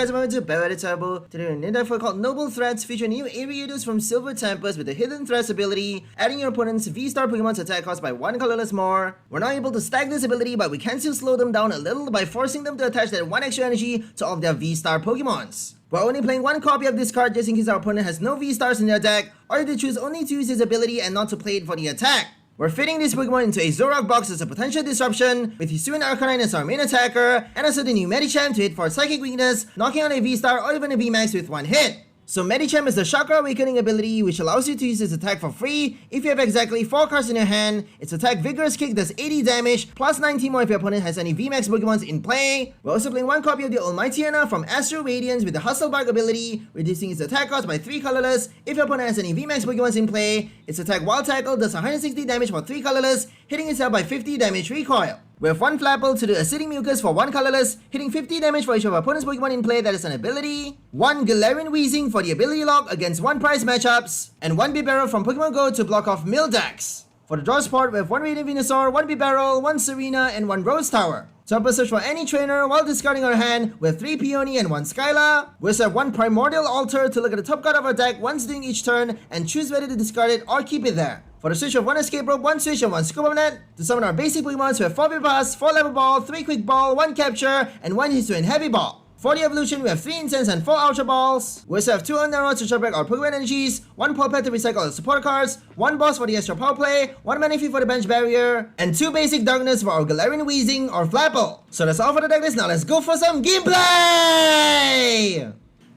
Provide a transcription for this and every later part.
guys, welcome to Bibarel Turbo. Today we're in a new deck called Noble Threats, featuring new Ariados from Silver Tempest with the Hidden Threats ability, adding your opponent's VSTAR Pokemon's attack cost by 1 colorless more. We're not able to stack this ability, but we can still slow them down a little by forcing them to attach that 1 extra energy to all of their VSTAR Pokemons. We're only playing 1 copy of this card just in case our opponent has no V-Stars in their deck, or they choose only to use his ability and not to play it for the attack. We're fitting this Pokemon into a Zorua box as a potential disruption, with Hisuian Arcanine as our main attacker, and also the new Medicham to hit for Psychic Weakness, knocking out a V-Star or even a VMAX with 1 hit. So Medicham is the Chakra Awakening ability, which allows you to use its attack for free if you have exactly 4 cards in your hand. Its attack Vigorous Kick does 80 damage, plus 90 more if your opponent has any VMAX Pokemons in play. We're also playing 1 copy of the Mightyena from Astral Radiance with the Hustle Bark ability, reducing its attack cost by 3 colorless if your opponent has any VMAX Pokemons in play. Its attack Wild Tackle does 160 damage for 3 colorless, hitting itself by 50 damage recoil. We have 1 Flapple to do Acidic Mucus for 1 colorless, hitting 50 damage for each of our opponent's Pokemon in play that is an ability, 1 Galarian Weezing for the ability lock against 1 prize matchups, and 1 Bibarel from Pokemon Go to block off Mildex. For the draw support, we have 1 Radiant Venusaur, 1 Bibarel, 1 Serena, and 1 Rose Tower. To help us search for any trainer while discarding our hand, we have 3 Peony and 1 Skyla. We also have 1 Primordial Altar to look at the top card of our deck once during each turn and choose whether to discard it or keep it there. For the switch of 1 Escape Rope, 1 Switch, and 1 Scoop of Net. To summon our basic Pokemons, we have 4 Vivas, 4 Level Ball, 3 Quick Ball, 1 Capture, and 1 Hisuian Heavy Ball. For the evolution, we have 3 Incense and 4 Ultra Balls. We also have 2 Underroads to shuffle back our Pokemon energies, 1 Pulpet to recycle our support cards, 1 Boss for the extra power play, 1 Manaphy for the bench barrier, and 2 basic Darkness for our Galarian Weezing or Flapple. So that's all for the deck list. Now let's go for some gameplay!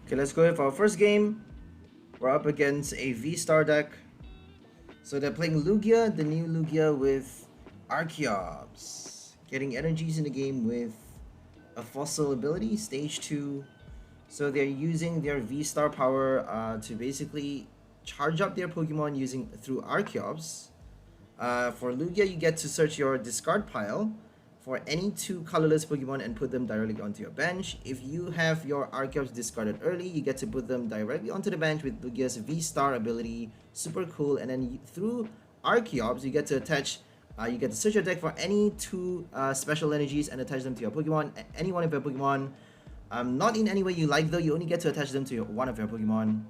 Okay, let's go for our first game. We're up against a V-Star deck. So they're playing Lugia, the new Lugia with Archeops. Getting energies in the game with a Fossil ability, stage 2. So they're using their V-Star power to basically charge up their Pokemon through Archeops. For Lugia, you get to search your discard pile for any 2 colorless Pokemon and put them directly onto your bench. If you have your Archeops discarded early, you get to put them directly onto the bench with Lugia's V-Star ability. Super cool. And then through Archeops, you get to attach, you get to search your deck for any 2 special energies and attach them to your Pokemon, any one of your Pokemon. Not in any way you like though, you only get to attach them to one of your Pokemon.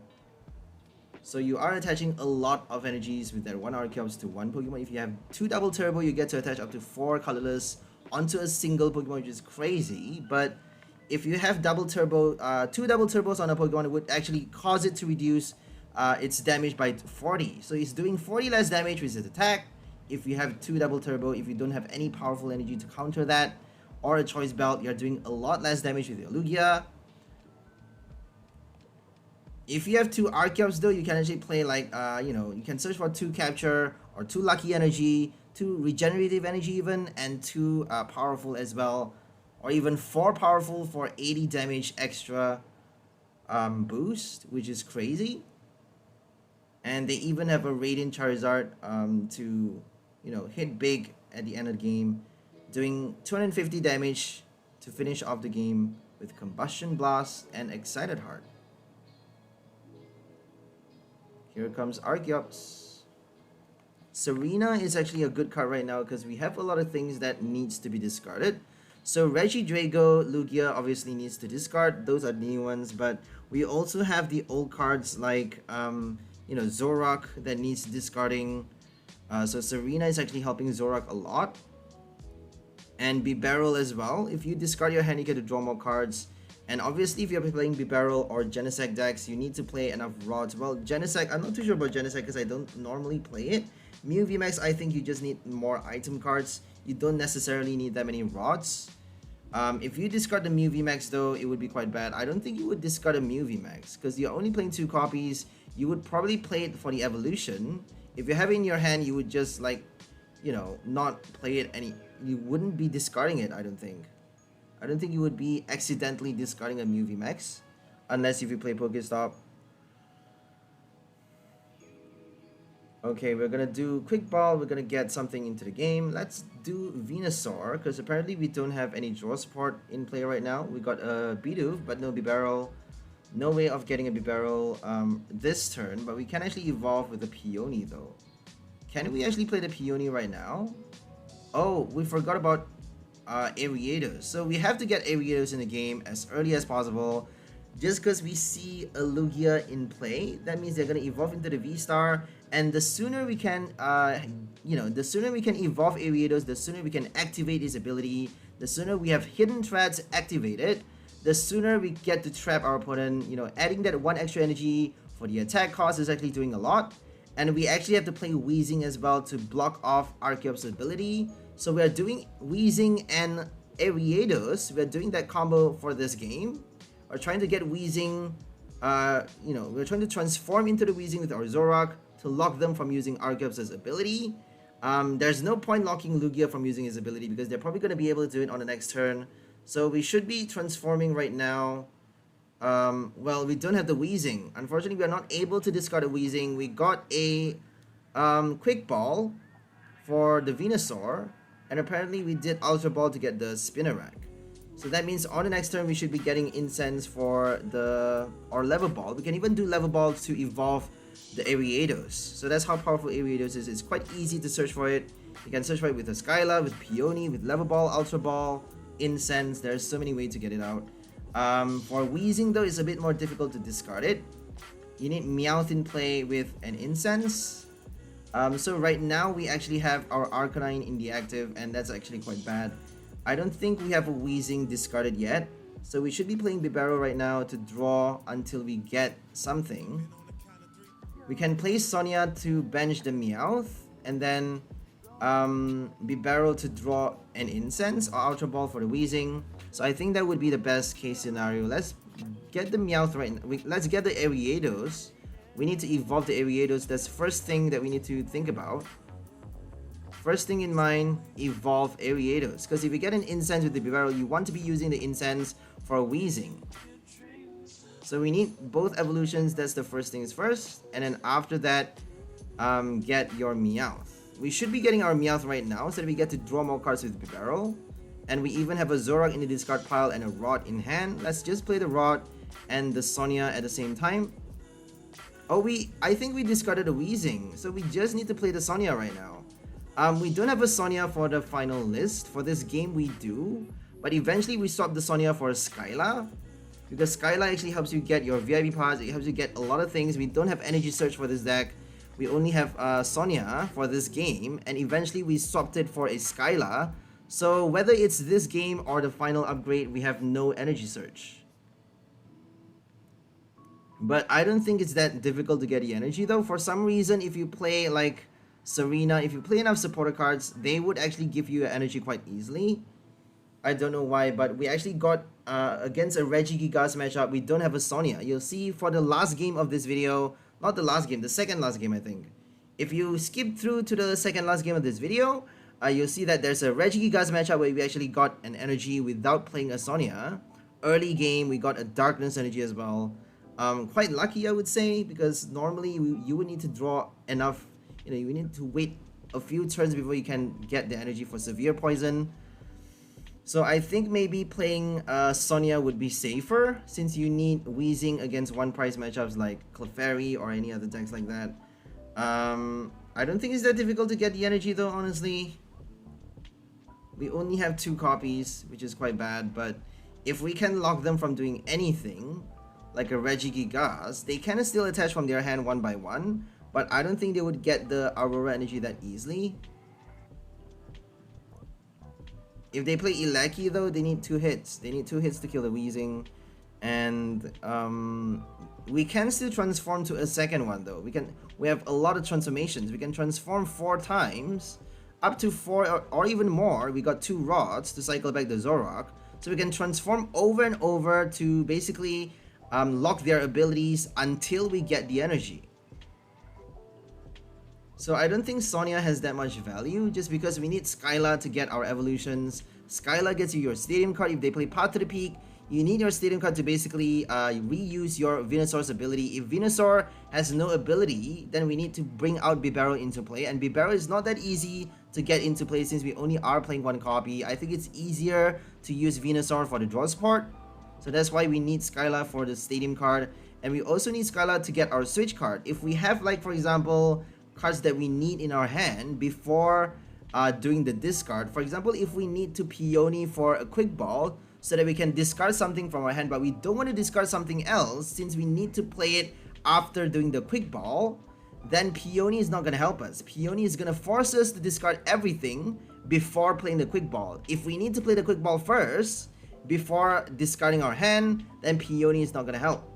So you are attaching a lot of energies with that 1 Archeops to 1 Pokemon. If you have 2 Double Turbo, you get to attach up to 4 colorless onto a single Pokemon, which is crazy. But if you have double turbo, 2 double turbos on a Pokemon, it would actually cause it to reduce its damage by 40. So it's doing 40 less damage with its attack. If you have 2 double turbo, if you don't have any powerful energy to counter that, or a choice belt, you're doing a lot less damage with your Lugia. If you have 2 Archeops though, you can actually play like, you can search for 2 capture or 2 lucky energy, 2 regenerative energy even, and 2 powerful as well, or even 4 powerful for 80 damage extra boost, which is crazy. And they even have a Radiant Charizard to, hit big at the end of the game, doing 250 damage to finish off the game with Combustion Blast and Excited Heart. Here comes Archeops. Serena is actually a good card right now because we have a lot of things that needs to be discarded. So Regigigas Lugia obviously needs to discard. Those are new ones, but we also have the old cards like Zorua that needs discarding. So Serena is actually helping Zorua a lot, and Bibarel as well. If you discard your hand, you get to draw more cards. And obviously, if you're playing Bibarel or Genesect decks, you need to play enough rods. Well, Genesect, I'm not too sure about Genesect because I don't normally play it. Mew VMAX, I think you just need more item cards. You don't necessarily need that many rods. If you discard the Mew VMAX though, it would be quite bad. I don't think you would discard a Mew VMAX because you're only playing 2 copies. You would probably play it for the evolution. If you have it in your hand, you would just not play it you wouldn't be discarding it, I don't think. I don't think you would be accidentally discarding a Mew VMAX unless if you play Pokestop. Okay, we're gonna do Quick Ball. We're gonna get something into the game. Let's do Venusaur because apparently we don't have any draw support in play right now. We got a Bidoof, but no Bibarel. No way of getting a Bibarel this turn, but we can actually evolve with the Peony though. Can we actually play the Peony right now? Oh, we forgot about Ariados. So we have to get Ariados in the game as early as possible. just because we see a Lugia in play, that means they're going to evolve into the VSTAR, and the sooner we can, the sooner we can evolve Ariados, the sooner we can activate his ability, the sooner we have hidden threats activated, the sooner we get to trap our opponent. Adding that 1 extra energy for the attack cost is actually doing a lot, and we actually have to play Weezing as well to block off Archeops' ability. So we are doing Weezing and Ariados, we're doing that combo for this game. We're trying to get Weezing, we're trying to transform into the Weezing with our Zorua to lock them from using Archeops' ability. There's no point locking Lugia from using his ability because they're probably going to be able to do it on the next turn. So we should be transforming right now. Well, we don't have the Weezing. Unfortunately, we are not able to discard a Weezing. We got a Quick Ball for the Venusaur, and apparently we did Ultra Ball to get the Spinarak. So that means on the next turn we should be getting Incense for or Level Ball. We can even do Level Ball to evolve the Ariados. So that's how powerful Ariados is. It's quite easy to search for it. You can search for it with a Skyla, with Peony, with Level Ball, Ultra Ball, Incense. There's so many ways to get it out. For Weezing though, it's a bit more difficult to discard it. You need Meowth in play with an Incense. So right now we actually have our Arcanine in the active, and that's actually quite bad. I don't think we have a Weezing discarded yet, so we should be playing Bibarel right now to draw until we get something. We can play Sonia to bench the Meowth, and then Bibarel to draw an Incense or Ultra Ball for the Weezing. So I think that would be the best case scenario. Let's get the Meowth right now. Let's get the Ariados. We need to evolve the Ariados. That's the first thing that we need to think about. First thing in mind, evolve Ariados. Because if you get an Incense with the Bibarel, you want to be using the Incense for Weezing. So we need both evolutions. That's the first things first. And then after that, get your Meowth. We should be getting our Meowth right now so that we get to draw more cards with Bibarel. And we even have a Zorua in the discard pile and a Rod in hand. Let's just play the Rod and the Sonia at the same time. Oh, I think we discarded a Weezing, so we just need to play the Sonia right now. We don't have a Sonia for the final list. For this game, we do. But eventually, we swap the Sonia for a Skyla. Because Skyla actually helps you get your VIP pods. It helps you get a lot of things. We don't have Energy Search for this deck. We only have Sonia for this game. And eventually, we swapped it for a Skyla. So whether it's this game or the final upgrade, we have no Energy Search. But I don't think it's that difficult to get the energy though. For some reason, if you play like Serena, if you play enough supporter cards, they would actually give you energy quite easily. I don't know why, but we actually got against a Regigigas matchup, we don't have a Sonia. You'll see for the last game of this video, not the last game, the second last game I think. If you skip through to the second last game of this video, you'll see that there's a Regigigas matchup where we actually got an energy without playing a Sonia. Early game, we got a Darkness energy as well. Quite lucky I would say, because normally you would need to draw enough, you need to wait a few turns before you can get the energy for Severe Poison. So I think maybe playing Sonia would be safer, since you need Weezing against one price matchups like Clefairy or any other decks like that. I don't think it's that difficult to get the energy though, honestly. We only have 2 copies, which is quite bad, but if we can lock them from doing anything, like a Regigigas, they can still attach from their hand one by one, but I don't think they would get the Aurora energy that easily. If they play Ilaki though, they need 2 hits. They need 2 hits to kill the Weezing. And we can still transform to a second one though. We have a lot of transformations. We can transform 4 times, up to 4 or even more. We got 2 rods to cycle back the Zorua. So we can transform over and over to basically lock their abilities until we get the energy. So I don't think Sonia has that much value, just because we need Skyla to get our evolutions. Skyla gets you your Stadium card. If they play Path to the Peak, you need your Stadium card to basically reuse your Venusaur's ability. If Venusaur has no ability, then we need to bring out Bibarel into play. And Bibarel is not that easy to get into play since we only are playing 1 copy. I think it's easier to use Venusaur for the draw support. So that's why we need Skyla for the Stadium card. And we also need Skyla to get our Switch card. If we have, like, for example, cards that we need in our hand before doing the discard. For example, if we need to Peony for a Quick Ball so that we can discard something from our hand, but we don't want to discard something else since we need to play it after doing the quick ball, then Peony is not going to help us. Peony is going to force us to discard everything before playing the quick ball. If we need to play the quick ball first before discarding our hand, then Peony is not going to help.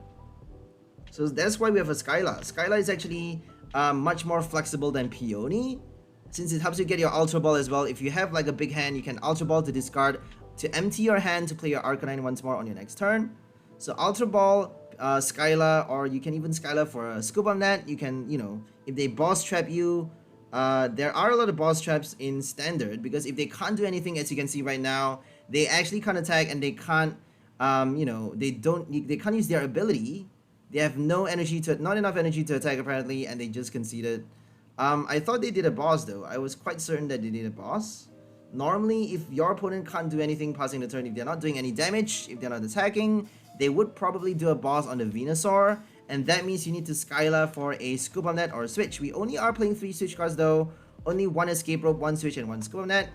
So that's why we have a Skyla. Skyla is actually much more flexible than Peony, since it helps you get your Ultra Ball as well. If you have like a big hand, you can Ultra Ball to discard, to empty your hand to play your Arcanine once more on your next turn. So Ultra Ball, Skyla, or you can even Skyla for a Scoop of Net. You can, you know, if they boss trap you, there are a lot of boss traps in Standard, because if they can't do anything, as you can see right now, they actually can't attack and they can't, you know, they can't use their ability. They have not enough energy to attack apparently, and they just conceded. I thought they did a boss though. I was quite certain that they did a boss. Normally, if your opponent can't do anything passing the turn, if they're not doing any damage, if they're not attacking, they would probably do a boss on the Venusaur, and that means you need to Skyla for a Scoop of Net or a Switch. We only are playing 3 Switch cards though, only 1 Escape Rope, 1 Switch, and 1 Scoop of Net,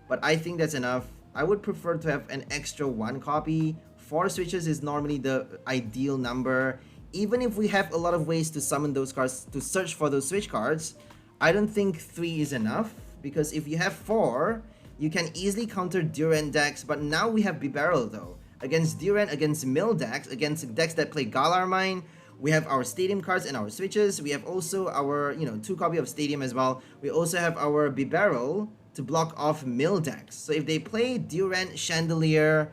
but I think that's enough. I would prefer to have an extra 1 copy. 4 Switches is normally the ideal number. Even if we have a lot of ways to summon those cards, to search for those Switch cards, I don't think 3 is enough, because if you have 4, you can easily counter Durant decks, but now we have Bibarel though. Against Durant, against Mill decks, against decks that play Galarian, we have our Stadium cards and our Switches. We have also our, you know, 2 copy of Stadium as well. We also have our Bibarel to block off Mill decks. So if they play Durant, Chandelure,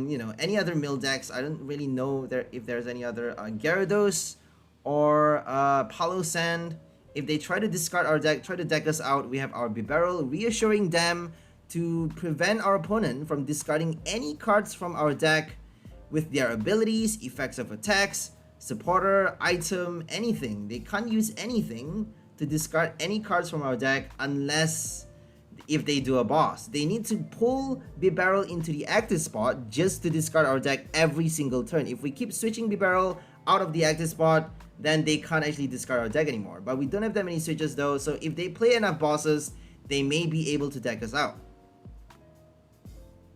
you know, any other Mill decks, I don't really know if there's any other Gyarados or Palo Sand. If they try to discard our deck, try to deck us out, we have our Bibarel reassuring them to prevent our opponent from discarding any cards from our deck with their abilities, effects of attacks, supporter, item, anything. They can't use anything to discard any cards from our deck unless if they do a boss. They need to pull Bibarel into the active spot just to discard our deck every single turn. If we keep switching Bibarel out of the active spot, then they can't actually discard our deck anymore. But we don't have that many switches though, so if they play enough bosses, they may be able to deck us out.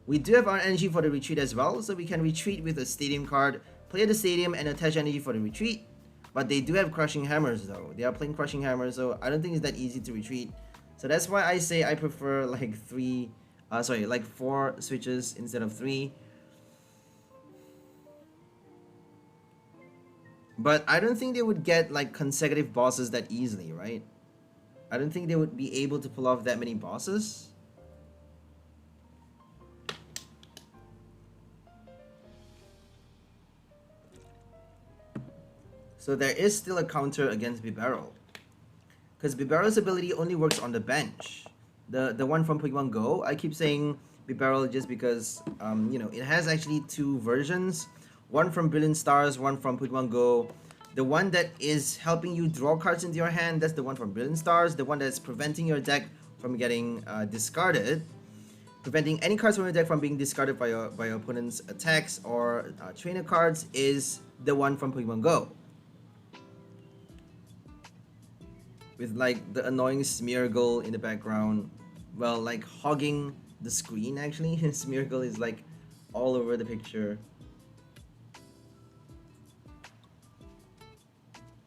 We do have our energy for the retreat as well, so we can retreat with a Stadium card, play the Stadium and attach energy for the retreat. But they do have Crushing Hammers though. They are playing Crushing Hammers, so I don't think it's that easy to retreat. So that's why I say I prefer like 4 switches instead of 3. But I don't think they would get like consecutive bosses that easily, right? I don't think they would be able to pull off that many bosses. So there is still a counter against Bibarel, because Bibarel's ability only works on the bench. The one from Pokemon Go, I keep saying Bibarel just because you know, it has actually 2 versions. One from Brilliant Stars, one from Pokemon Go. The one that is helping you draw cards into your hand, that's the one from Brilliant Stars. The one that's preventing your deck from getting discarded, preventing any cards from your deck from being discarded by your opponent's attacks or trainer cards, is the one from Pokemon Go. With like the annoying Smeargle in the background, well, like hogging the screen actually. Smeargle is like all over the picture.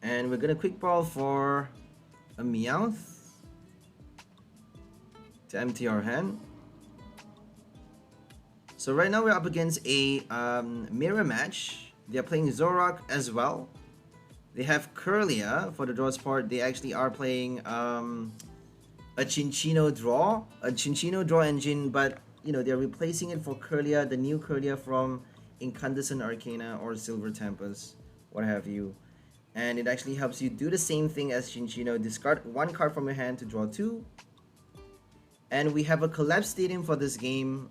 And we're gonna quick ball for a Meowth to empty our hand. So right now we're up against a mirror match. They're playing Zorua as well. They have Kirlia for the draw sport. They actually are playing a Chinchino draw engine, but you know, they're replacing it for Kirlia, the new Kirlia from Incandescent Arcana or Silver Tempest, what have you. And it actually helps you do the same thing as Chinchino. Discard 1 card from your hand to draw 2. And we have a Collapse Stadium for this game.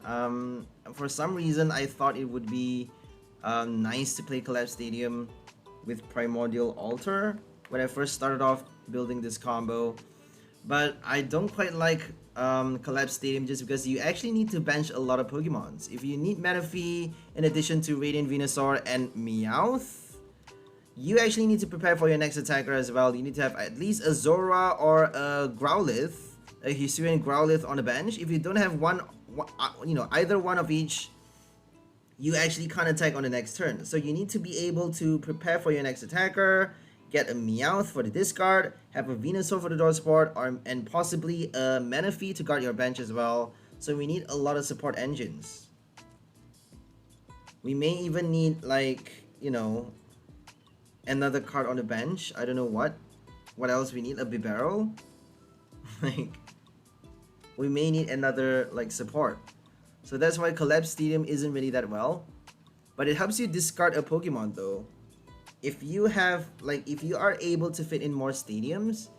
For some reason, I thought it would be nice to play Collapse Stadium with Primordial Altar when I first started off building this combo. But I don't quite like Collapse Stadium just because you actually need to bench a lot of Pokemons. If you need Manaphy in addition to Radiant Venusaur and Meowth, you actually need to prepare for your next attacker as well. You need to have at least a Zorua or a Growlithe, a Hisuian Growlithe on the bench. If you don't have one, you know, either one of each, you actually can't attack on the next turn. So you need to be able to prepare for your next attacker, get a Meowth for the discard, have a Venusaur for the draw support, and possibly a Manaphy to guard your bench as well. So we need a lot of support engines. We may even need, like, you know, another card on the bench. I don't know what. What else we need? A Bibarel? Like, we may need another, like, support. So that's why Collapse Stadium isn't really that well. But it helps you discard a Pokemon though. If you have, like, if you are able to fit in more stadiums,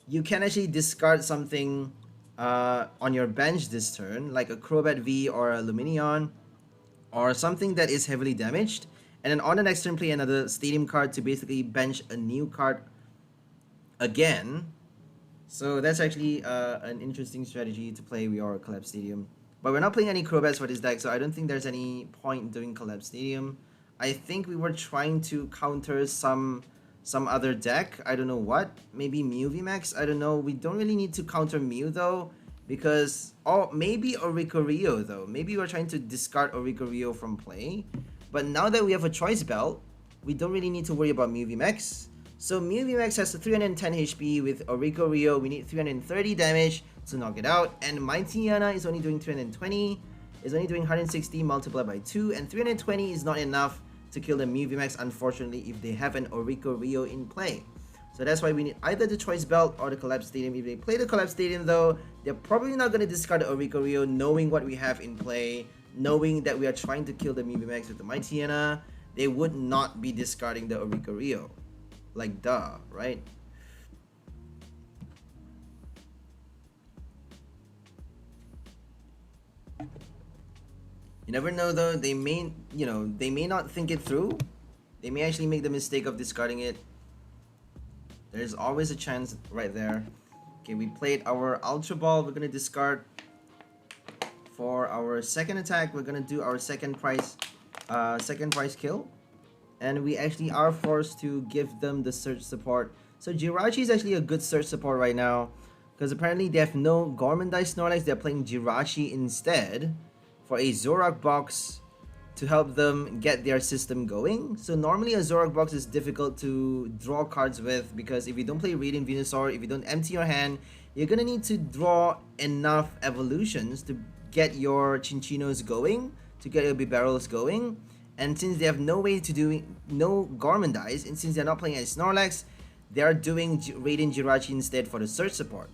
you can actually discard something on your bench this turn, like a Crobat V or a Lumineon, or something that is heavily damaged. And then on the next turn, play another stadium card to basically bench a new card again. So that's actually an interesting strategy to play with your Collapse Stadium. But we're not playing any Crobats for this deck, so I don't think there's any point doing Collapse Stadium. I think we were trying to counter some other deck. I don't know what. Maybe Mew VMAX? I don't know. We don't really need to counter Mew though, because... Oh, maybe Oricorio though. Maybe we're trying to discard Oricorio from play. But now that we have a Choice Belt, we don't really need to worry about Mew VMAX. So Mew VMAX has 310 HP with Oricorio. We need 330 damage to knock it out. And Mightyena is only doing 320. Is only doing 160 multiplied by 2. And 320 is not enough to kill the Mew VMAX, unfortunately, if they have an Oricorio in play. So that's why we need either the Choice Belt or the Collapse Stadium. If they play the Collapse Stadium though, they're probably not going to discard the Oricorio, knowing what we have in play, knowing that we are trying to kill the Mew VMAX with the Mightyena. They would not be discarding the Oricorio. Like, duh, right? You never know though, they may, you know, they may not think it through. They may actually make the mistake of discarding it. There's always a chance right there. Okay, we played our Ultra Ball. We're gonna discard. For our second attack, we're gonna do our second prize kill. And we actually are forced to give them the search support. So Jirachi is actually a good search support right now, because apparently they have no Gormandai Snorlax. They're playing Jirachi instead for a Zorua box to help them get their system going. So normally a Zorua box is difficult to draw cards with, because if you don't play Radiant Venusaur, if you don't empty your hand, you're gonna need to draw enough evolutions to get your Chinchinos going, to get your Bibarels going. And since they have no way to do no Gormandais, and since they're not playing as Snorlax, they are doing Radiant Jirachi instead for the search support.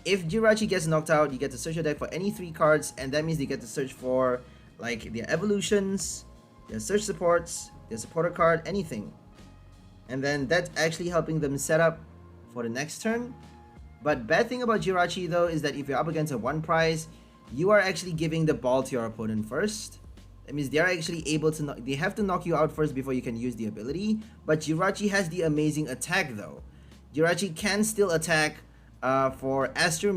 If Jirachi gets knocked out, you get to search your deck for any 3 cards, and that means you get to search for like their evolutions, their search supports, their supporter card, anything. And then that's actually helping them set up for the next turn. But bad thing about Jirachi though is that if you're up against a 1 prize, you are actually giving the ball to your opponent first. That means they are actually able to they have to knock you out first before you can use the ability. But Jirachi has the amazing attack though. Jirachi can still attack for Astro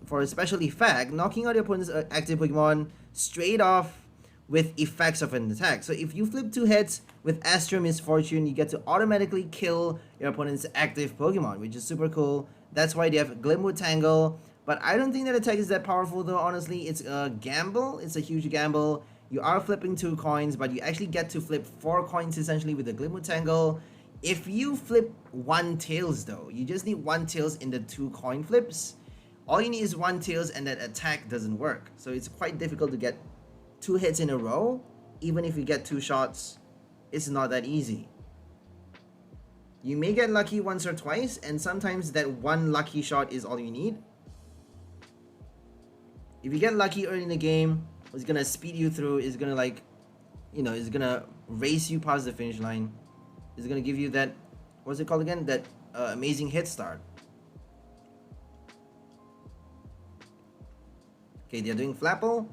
for a special effect, knocking out your opponent's active Pokemon straight off with effects of an attack. So if you flip 2 hits with Astro Misfortune, you get to automatically kill your opponent's active Pokemon, which is super cool. That's why they have Glimwood Tangle. But I don't think that attack is that powerful though, honestly. It's a gamble. It's a huge gamble. You are flipping 2 coins, but you actually get to flip 4 coins essentially with the Glimwood Tangle. If you flip 1 Tails though, you just need 1 Tails in the 2 coin flips. All you need is 1 Tails and that attack doesn't work. So it's quite difficult to get 2 hits in a row. Even if you get 2 shots, it's not that easy. You may get lucky once or twice, and sometimes that 1 lucky shot is all you need. If you get lucky early in the game, it's gonna speed you through, it's gonna like, you know, it's gonna race you past the finish line. It's gonna give you that, what's it called again? That amazing hit start. Okay, they're doing Flapple.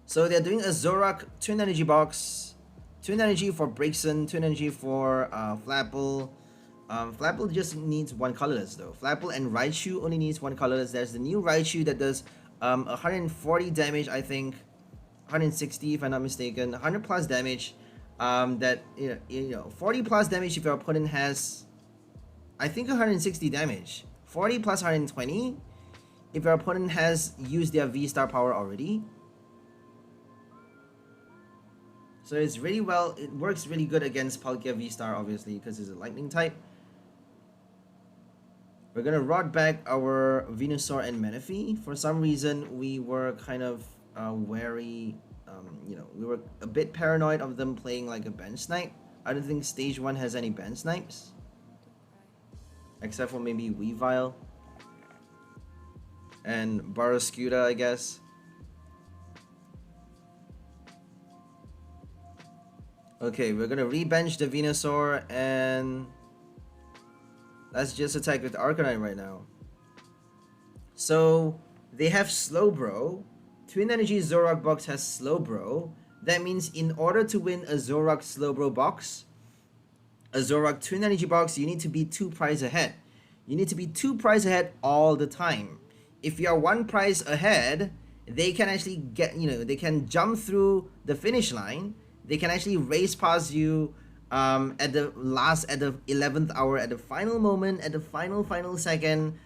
So they're doing a Zoroark Twin Energy box. Twin Energy for Braixen, Twin Energy for Flapple. Flapple just needs 1 colorless though. Flapple and Raichu only needs 1 colorless. There's the new Raichu that does 140 damage, I think. 160 if I'm not mistaken. 100 plus damage. That, you know, 40 plus damage if your opponent has, I think 160 damage. 40 plus 120 if your opponent has used their VSTAR power already. So it's really well, it works really good against Palkia VSTAR, obviously, because it's a lightning type. We're gonna rod back our Venusaur and Manaphy. For some reason, we were kind of wary, you know, we were a bit paranoid of them playing like a bench snipe. I don't think stage 1 has any bench snipes. Except for maybe Weavile. And Barraskewda, I guess. Okay, we're gonna rebench the Venusaur and let's just attack with Arcanine right now. So they have Slowbro. Twin Energy Zoroark box has Slowbro. That means in order to win a Zoroark Slowbro box, a Zoroark Twin Energy box, you need to be 2 prize ahead. You need to be 2 prize ahead all the time. If you are 1 prize ahead, they can actually get, you know, they can jump through the finish line. They can actually race past you at the 11th hour, at the final moment, at the final second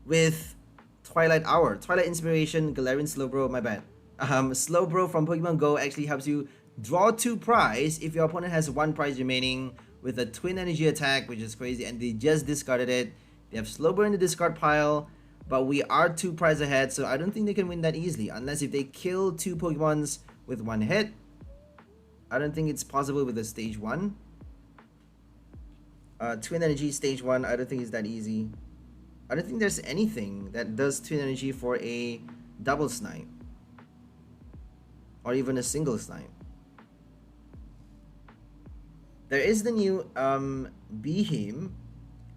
with Twilight Hour. Twilight Inspiration, Galarian Slowbro, my bad. Slowbro from Pokemon Go actually helps you draw 2 prize if your opponent has 1 prize remaining with a Twin Energy attack, which is crazy, and they just discarded it. They have Slowbro in the discard pile, but we are 2 prize ahead, so I don't think they can win that easily, unless if they kill 2 Pokemons with 1 hit. I don't think it's possible with the stage 1. Twin Energy stage 1, I don't think it's that easy. I don't think there's anything that does Twin Energy for a double snipe. Or even a single snipe. There is the new Behem.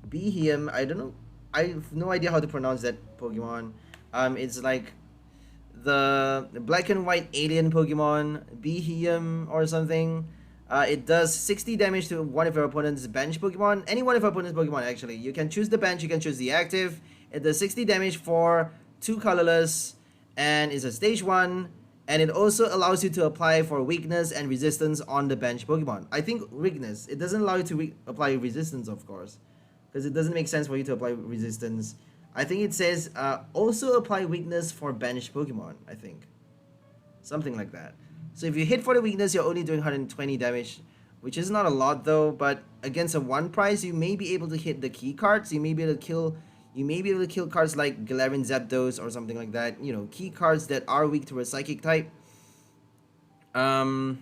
Behem, I don't know. I have no idea how to pronounce that Pokemon. It's like the black and white alien Pokemon, Behem or something. It does 60 damage to one of your opponent's bench Pokemon. Any one of your opponent's Pokemon, actually. You can choose the bench, you can choose the active. It does 60 damage for 2 colorless, and it's a stage 1. And it also allows you to apply for weakness and resistance on the bench Pokemon. I think weakness. It doesn't allow you to apply resistance, of course. Because it doesn't make sense for you to apply resistance. I think it says also apply weakness for bench Pokemon, I think. Something like that. So if you hit for the weakness, you're only doing 120 damage, which is not a lot though, but against a 1 prize, you may be able to hit the key cards. You may be able to kill cards like Galarian Zapdos or something like that. You know, key cards that are weak to a psychic type. I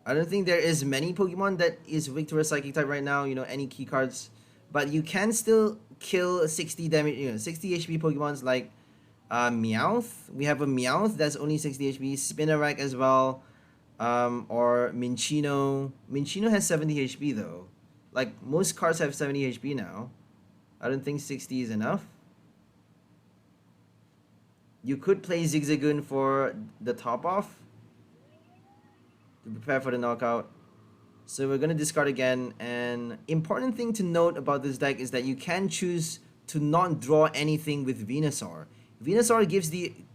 don't think there is many Pokemon that is weak to a psychic type right now, you know, any key cards. But you can still kill 60 damage, you know, 60 HP Pokemons like Meowth. We have a Meowth that's only 60 HP. Spinarak as well. Or Minchino. Minchino has 70 HP though. Like, most cards have 70 HP now. I don't think 60 is enough. You could play Zigzagoon for the top off to prepare for the knockout. So we're going to discard again. And important thing to note about this deck is that you can choose to not draw anything with Venusaur. Venusaur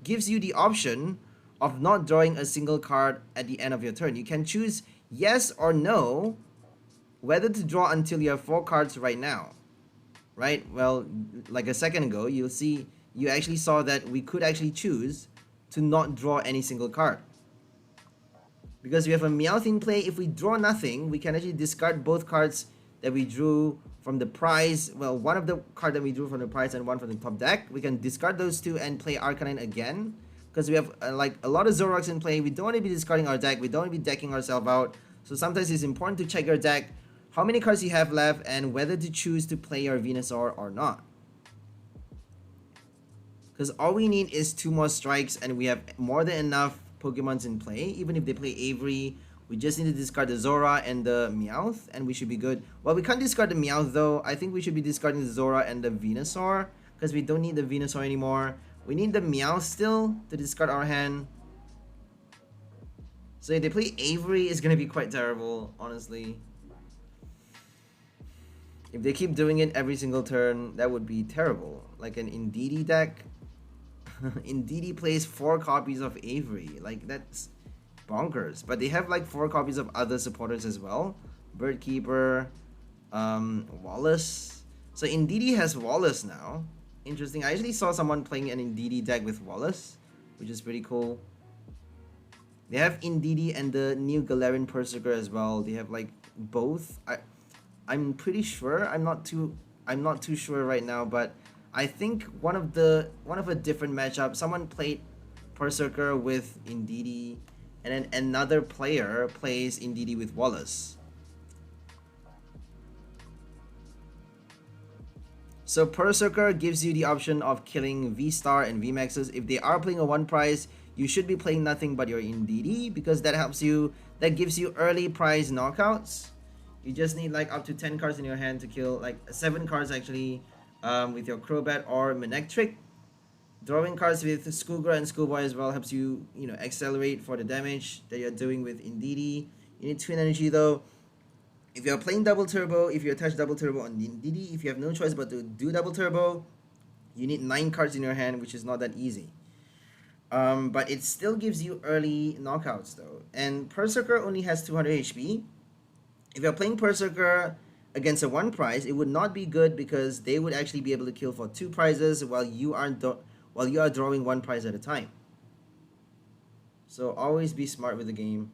gives you the option of not drawing a single card at the end of your turn. You can choose yes or no whether to draw until you have 4 cards right now. Right? Well, like a second ago, you actually saw that we could actually choose to not draw any single card. Because we have a Meowth in play, if we draw nothing, we can actually discard both cards that we drew from the prize. Well, one of the card that we drew from the prize and one from the top deck. We can discard those 2 and play Arcanine again. Because we have like a lot of Zoroarks in play. We don't want to be discarding our deck. We don't want to be decking ourselves out. So sometimes it's important to check your deck, how many cards you have left, and whether to choose to play your Venusaur or not. Because all we need is 2 more strikes and we have more than enough Pokemons in play. Even if they play Avery, we just need to discard the Zora and the Meowth and we should be good. Well, we can't discard the Meowth though. I think we should be discarding the Zora and the Venusaur because we don't need the Venusaur anymore. We need the Meowth still to discard our hand. So if they play Avery, it's going to be quite terrible, honestly. If they keep doing it every single turn, that would be terrible. Like an Indeedee deck. Indeedee plays 4 copies of Avery. Like, that's bonkers. But they have like 4 copies of other supporters as well. Birdkeeper, Wallace. So Indeedee has Wallace now. Interesting. I actually saw someone playing an Indeedee deck with Wallace, which is pretty cool. They have Indeedee and the new Galarian Berserker as well. They have like both. I'm pretty sure. I'm not too sure right now, but I think one of a different matchup, someone played Berserker with Indeedee, and then another player plays Indeedee with Wallace. So Berserker gives you the option of killing VSTAR and VMAXs. If they are playing a 1 prize, you should be playing nothing but your Indeedee, because that helps you, that gives you early prize knockouts. You just need like up to 10 cards in your hand to kill, like 7 cards actually, with your Crobat or Manectric. Drawing cards with Schoolgirl and Schoolboy as well helps you, you know, accelerate for the damage that you're doing with Indeedee. You need Twin Energy though. If you're playing Double Turbo, if you attach Double Turbo on Indeedee, if you have no choice but to do Double Turbo, you need 9 cards in your hand, which is not that easy. But it still gives you early knockouts though. And Berserker only has 200 HP. If you're playing Berserker against a 1 prize, it would not be good because they would actually be able to kill for 2 prizes while you are drawing 1 prize at a time. So always be smart with the game.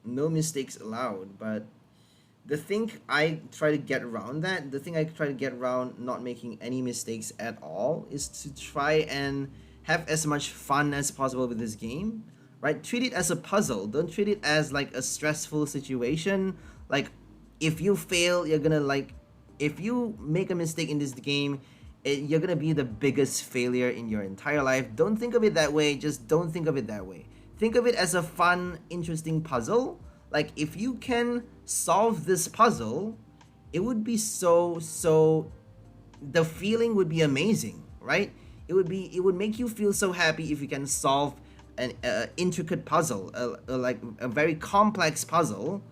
No mistakes allowed, but the thing I try to get around not making any mistakes at all is to try and have as much fun as possible with this game, right? Treat it as a puzzle. Don't treat it as like a stressful situation. Like if you fail, you're gonna like, if you make a mistake in this game, you're gonna be the biggest failure in your entire life. Don't think of it that way. Just don't think of it that way. Think of it as a fun, interesting puzzle. Like if you can solve this puzzle, it would be so the feeling would be amazing, right? It would make you feel so happy if you can solve an intricate puzzle, like a very complex puzzle.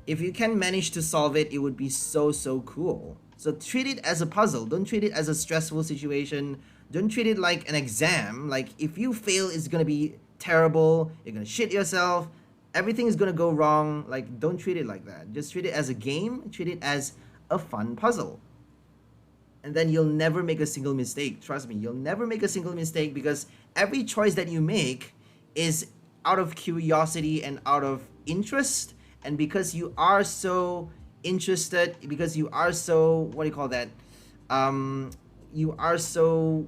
If you can manage to solve it, it would be so cool. So treat it as a puzzle. Don't treat it as a stressful situation. Don't treat it like an exam. Like if you fail, it's gonna be terrible. You're gonna shit yourself. Everything is gonna go wrong. Like don't treat it like that. Just treat it as a game. Treat it as a fun puzzle. And then you'll never make a single mistake. Trust me, you'll never make a single mistake because every choice that you make is out of curiosity and out of interest. And because you are so interested, because you are so, what do you call that? You are so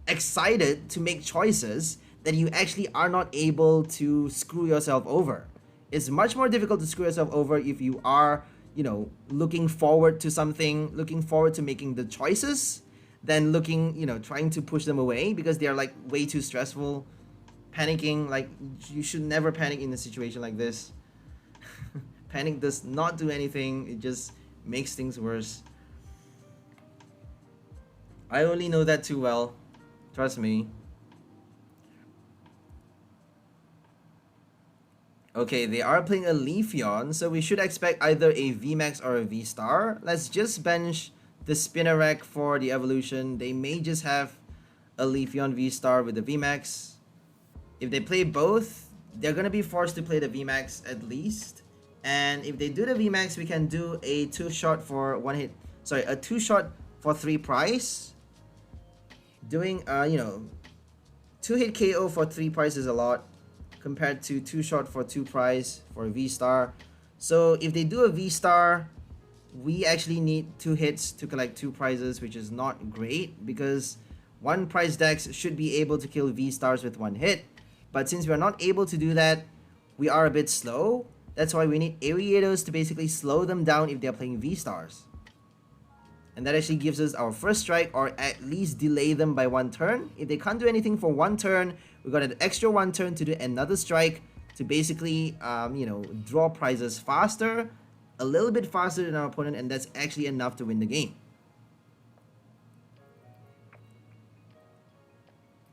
excited to make choices that you actually are not able to screw yourself over. It's much more difficult to screw yourself over if you are, you know, looking forward to something, looking forward to making the choices, than looking, you know, trying to push them away because they are like way too stressful. Panicking, like you should never panic in a situation like this. Panic does not do anything, it just makes things worse. I only know that too well. Trust me. Okay, they are playing a Leafeon, so we should expect either a VMAX or a VSTAR. Let's just bench the Spinnerack for the evolution. They may just have a Leafeon VSTAR with the VMAX. If they play both, they're gonna be forced to play the VMAX at least. And if they do the VMAX, we can do a 2-shot for 1 hit. Sorry, a 2-shot for 3 prize. Doing, you know, 2-hit KO for 3 prize is a lot compared to 2-shot for 2 prize for a VSTAR. So if they do a VSTAR, we actually need 2 hits to collect 2 prizes, which is not great because 1 prize decks should be able to kill VSTARs with 1 hit. But since we're not able to do that, we are a bit slow. That's why we need Ariados to basically slow them down if they're playing VSTARs. And that actually gives us our first strike, or at least delay them by 1 turn. If they can't do anything for 1 turn, we got an extra 1 turn to do another strike to basically, you know, draw prizes faster, a little bit faster than our opponent, and that's actually enough to win the game.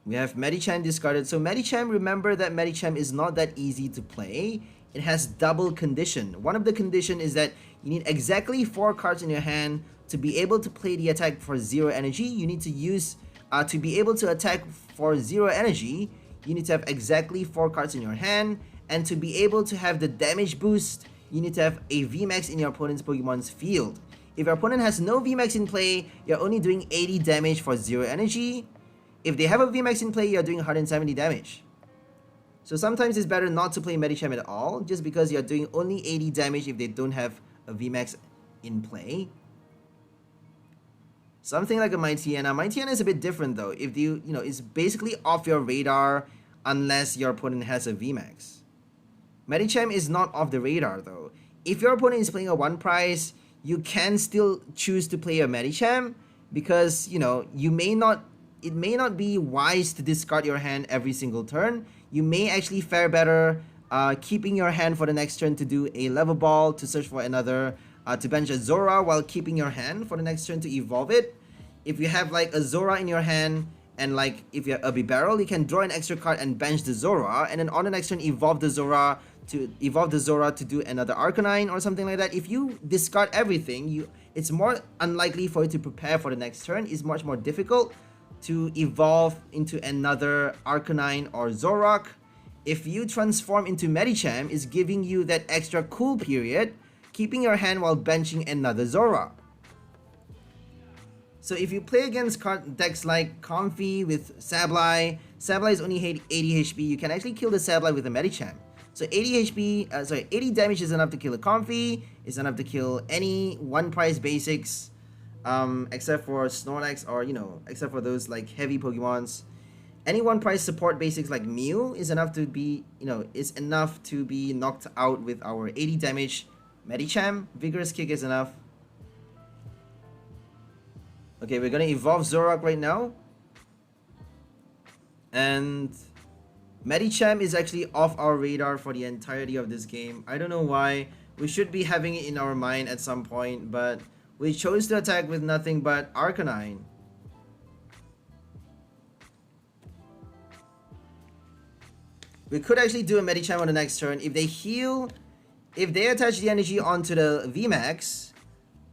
We have Medicham discarded. So Medicham, remember that Medicham is not that easy to play. It has double condition. One of the condition is that you need exactly 4 cards in your hand to be able to play the attack for 0 energy. You need to use, to be able to attack for 0 energy, you need to have exactly 4 cards in your hand. And to be able to have the damage boost, you need to have a VMAX in your opponent's Pokemon's field. If your opponent has no VMAX in play, you're only doing 80 damage for 0 energy. If they have a VMAX in play, you're doing 170 damage. So sometimes it's better not to play Medicham at all, just because you're doing only 80 damage if they don't have a VMAX in play. Something like a Mightyena is a bit different though. If you know, it's basically off your radar unless your opponent has a VMAX. Medicham is not off the radar though. If your opponent is playing a one price, you can still choose to play a Medicham because, you know, it may not be wise to discard your hand every single turn. You may actually fare better keeping your hand for the next turn to do a level ball, to search for another, to bench a Zorua while keeping your hand for the next turn to evolve it. If you have like a Zorua in your hand, and like if you're a Bibarel, you can draw an extra card and bench the Zorua, and then on the next turn evolve the Zorua to do another Arcanine or something like that. If you discard everything, it's more unlikely for you to prepare for the next turn. It's much more difficult to evolve into another Arcanine or Zorua. If you transform into Medicham, is giving you that extra cool period, keeping your hand while benching another Zorua. So if you play against decks like Comfy with Sableye is only 80 HP, you can actually kill the Sableye with a Medicham. So 80 damage is enough to kill a Comfy, is enough to kill any one price basics, except for Snorlax or, you know, except for those like heavy Pokemons. Any one price support basics like Mew is enough to be, you know, is enough to be knocked out with our 80 damage Medicham. Vigorous Kick is enough. Okay, we're gonna evolve Zorua right now. And Medicham is actually off our radar for the entirety of this game. I don't know why. We should be having it in our mind at some point, but we chose to attack with nothing but Arcanine. We could actually do a Medicham on the next turn. If they heal, if they attach the energy onto the VMAX,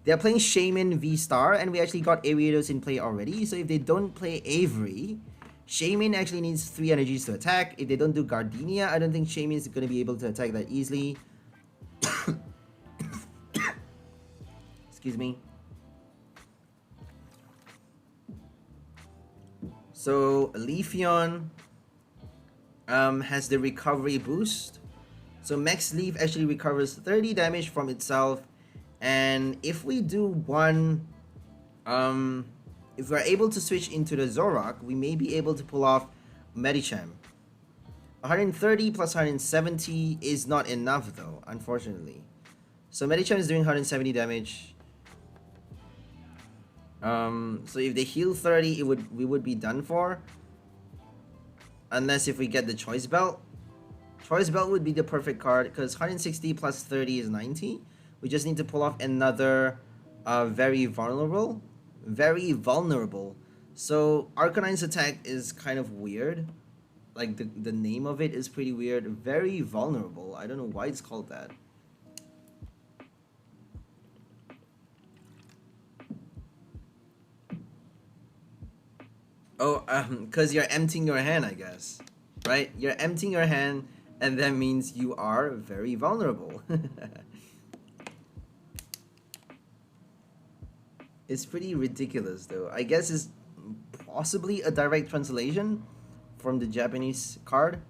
they're playing Shaymin VSTAR, and we actually got Ariados in play already. So if they don't play Avery, Shaymin actually needs 3 energies to attack. If they don't do Gardenia, I don't think Shaymin is going to be able to attack that easily. Excuse me. So Leafeon has the recovery boost. So Max Leaf actually recovers 30 damage from itself. And if we do one, if we're able to switch into the Zorua, we may be able to pull off Medicham. 130 plus 170 is not enough though, unfortunately. So Medicham is doing 170 damage. So if they heal 30, we would be done for. Unless if we get the Choice Belt. Choice Belt would be the perfect card because 160 plus 30 is 90. We just need to pull off another very vulnerable. So Arcanine's attack is kind of weird. Like the name of it is pretty weird. Very vulnerable. I don't know why it's called that. Oh, because you're emptying your hand, I guess. Right? You're emptying your hand, and that means you are very vulnerable. It's pretty ridiculous though. I guess it's possibly a direct translation from the Japanese card.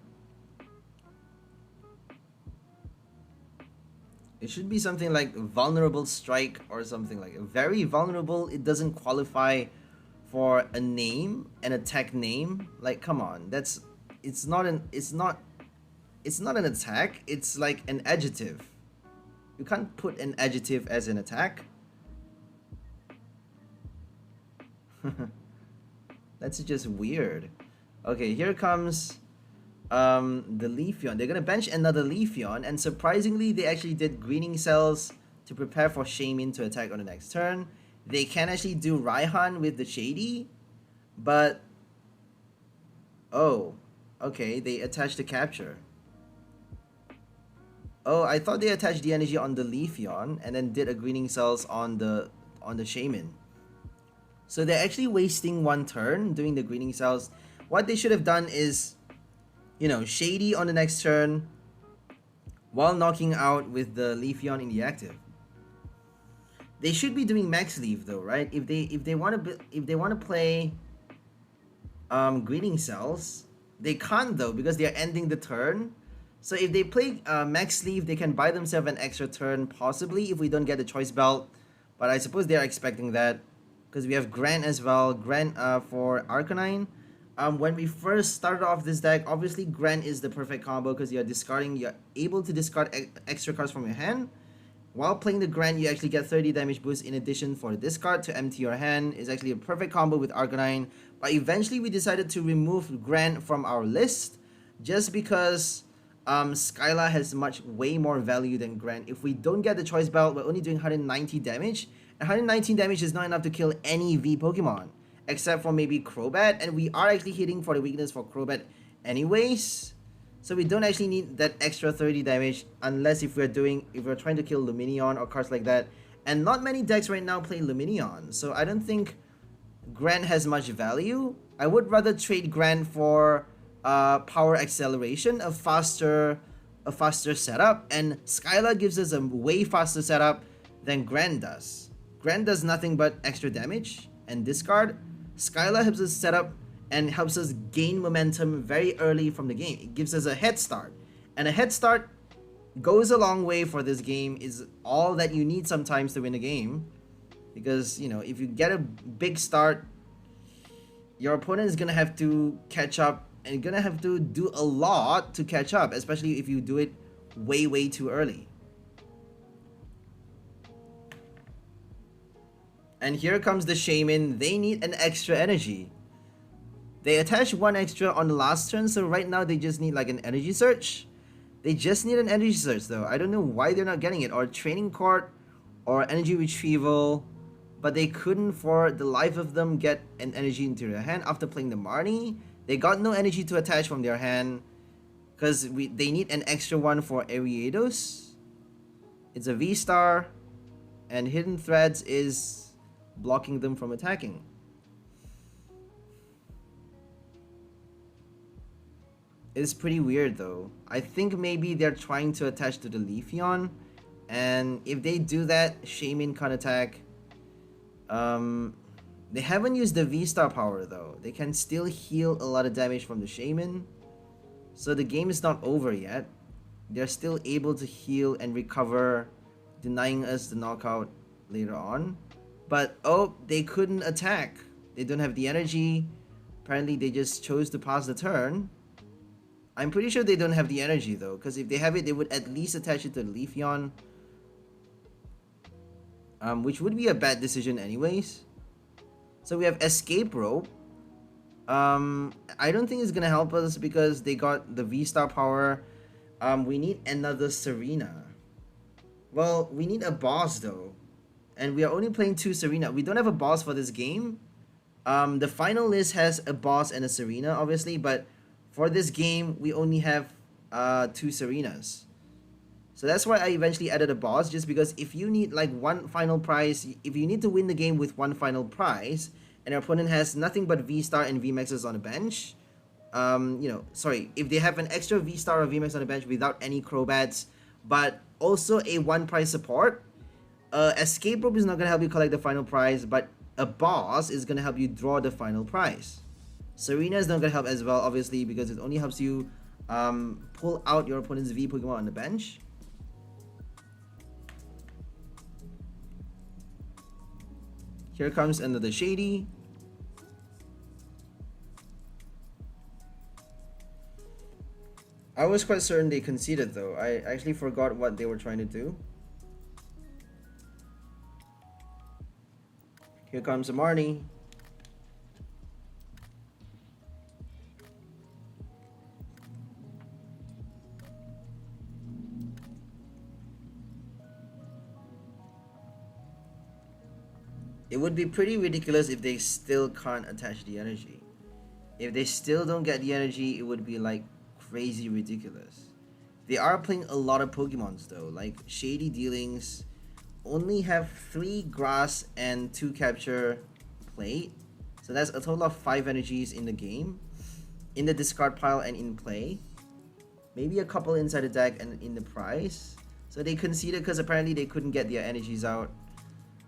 It should be something like vulnerable strike or something like it. Very vulnerable. It doesn't qualify for a name, an attack name. Like, come on, it's not an attack. It's like an adjective. You can't put an adjective as an attack. That's just weird. Okay, here comes the Leafeon. They're gonna bench another Leafeon, and surprisingly they actually did Greening Cells to prepare for Shaymin to attack on the next turn. They can actually do Raihan with the Shady, but oh, okay, they attached the capture. Oh, I thought they attached the energy on the Leafeon and then did a Greening Cells on the Shaymin. So they're actually wasting one turn doing the Greening Cells. What they should have done is, you know, Shady on the next turn while knocking out with the Leafeon in the active. They should be doing Max Leaf though, right? If they want to play Greening Cells, They can't though, because they are ending the turn. So if they play Max Leaf, they can buy themselves an extra turn, possibly, if we don't get the Choice Belt. But I suppose they are expecting that, because we have Grant as well. Grant for Arcanine. When we first started off this deck, obviously Grant is the perfect combo, because you're able to discard extra cards from your hand. While playing the Grant, you actually get 30 damage boost in addition for the discard to empty your hand. It's actually a perfect combo with Arcanine. But eventually we decided to remove Grant from our list, just because Skyla has way more value than Grant. If we don't get the Choice Belt, we're only doing 190 damage. And 119 damage is not enough to kill any V Pokemon, except for maybe Crobat. And we are actually hitting for the weakness for Crobat anyways. So we don't actually need that extra 30 damage, unless if we're trying to kill Lumineon or cards like that. And not many decks right now play Lumineon, so I don't think Grant has much value. I would rather trade Grant for Power Acceleration, a faster setup, and Skyla gives us a way faster setup than Grant does. Grant does nothing but extra damage and discard. Skyla helps us set up and helps us gain momentum very early from the game. It gives us a head start. And a head start goes a long way for this game, is all that you need sometimes to win a game. Because, you know, if you get a big start, your opponent is going to have to catch up and going to have to do a lot to catch up, especially if you do it way too early. And here comes the Shaymin. They need an extra energy. They attached one extra on the last turn, so right now they just need like an energy search. They just need an energy search though. I don't know why they're not getting it, or training court, or energy retrieval, but they couldn't for the life of them get an energy into their hand after playing the Marnie. They got no energy to attach from their hand, because they need an extra one for Ariados. It's a VSTAR, and Hidden Threads is blocking them from attacking. It's pretty weird though. I think maybe they're trying to attach to the Leafeon, and if they do that, Shaymin can't attack. They haven't used the V-Star power though. They can still heal a lot of damage from the Shaymin, so the game is not over yet. They're still able to heal and recover, denying us the knockout later on. But oh, they couldn't attack. They don't have the energy. Apparently they just chose to pass the turn. I'm pretty sure they don't have the energy though, because if they have it, they would at least attach it to the Leafeon. Which would be a bad decision anyways. So we have Escape Rope. I don't think it's gonna help us because they got the V-Star power. We need another Serena. Well, we need a boss though, and we are only playing 2 Serena. We don't have a boss for this game. The final list has a boss and a Serena, obviously, but for this game, we only have 2 Serenas. So that's why I eventually added a boss, just because if you need like one final prize, if you need to win the game with one final prize, and your opponent has nothing but V-Star and VMAXs on the bench, if they have an extra V-Star or VMAX on the bench without any Crobats, but also a 1 prize support, Escape Rope is not going to help you collect the final prize, but a boss is going to help you draw the final prize. Serena is not going to help as well, obviously, because it only helps you pull out your opponent's V Pokemon on the bench. Here comes another Shady. I was quite certain they conceded though. I actually forgot what they were trying to do. Here comes a Marnie. It would be pretty ridiculous if they still can't attach the energy. If they still don't get the energy, it would be like crazy ridiculous. They are playing a lot of Pokemons though, like Shady Dealings only have 3 grass and 2 capture plate. So that's a total of 5 energies in the game, in the discard pile and in play. Maybe a couple inside the deck and in the prize. So they conceded because apparently they couldn't get their energies out.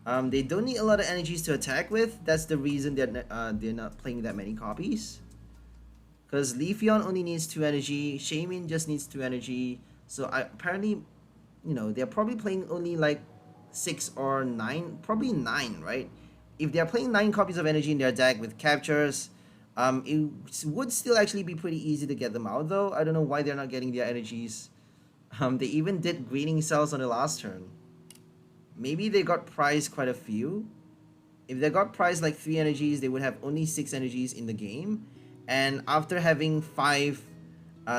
They don't need a lot of energies to attack with. That's the reason they're not playing that many copies. Because Leafeon only needs 2 energy, Shaymin just needs 2 energy. So apparently, you know, they're probably playing only like 6 or 9, probably 9, right? If they're playing 9 copies of energy in their deck with captures, it would still actually be pretty easy to get them out though. I don't know why they're not getting their energies. They even did greening cells on the last turn. Maybe they got prized quite a few. If they got prized like 3 energies, they would have only 6 energies in the game. And after having 5,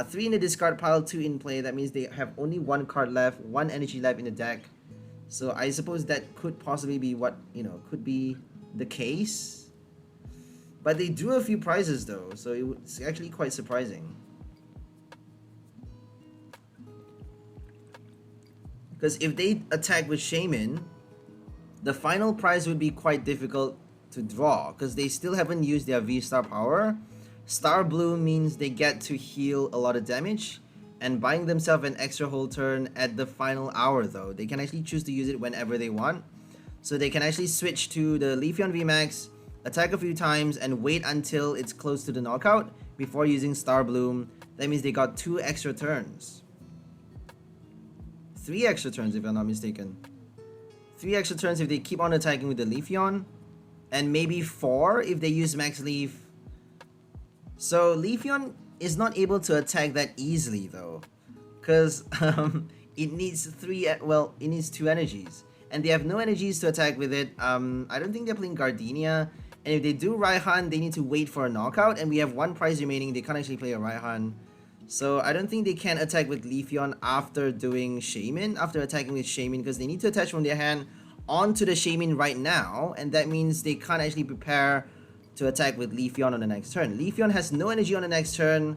3 in the discard pile, 2 in play, that means they have only 1 card left, 1 energy left in the deck. So I suppose that could possibly be what, you know, could be the case. But they drew a few prizes though, so it's actually quite surprising. Because if they attack with Shaymin, the final prize would be quite difficult to draw because they still haven't used their V-Star power. Star Blue means they get to heal a lot of damage and buying themselves an extra whole turn at the final hour though. They can actually choose to use it whenever they want. So they can actually switch to the Leafeon VMAX, attack a few times, and wait until it's close to the knockout before using Star Bloom. That means they got 2 extra turns. 3 extra turns if I'm not mistaken. 3 extra turns if they keep on attacking with the Leafeon. And maybe 4 if they use Max Leaf. So Leafeon is not able to attack that easily though. Because it needs 2 energies. And they have no energies to attack with it. I don't think they're playing Gardenia. And if they do Raihan, they need to wait for a knockout. And we have 1 prize remaining. They can't actually play a Raihan. So I don't think they can attack with Leafeon after doing Shaymin, after attacking with Shaymin, because they need to attach from their hand onto the Shaymin right now, and that means they can't actually prepare to attack with Leafeon on the next turn. Leafeon has no energy on the next turn,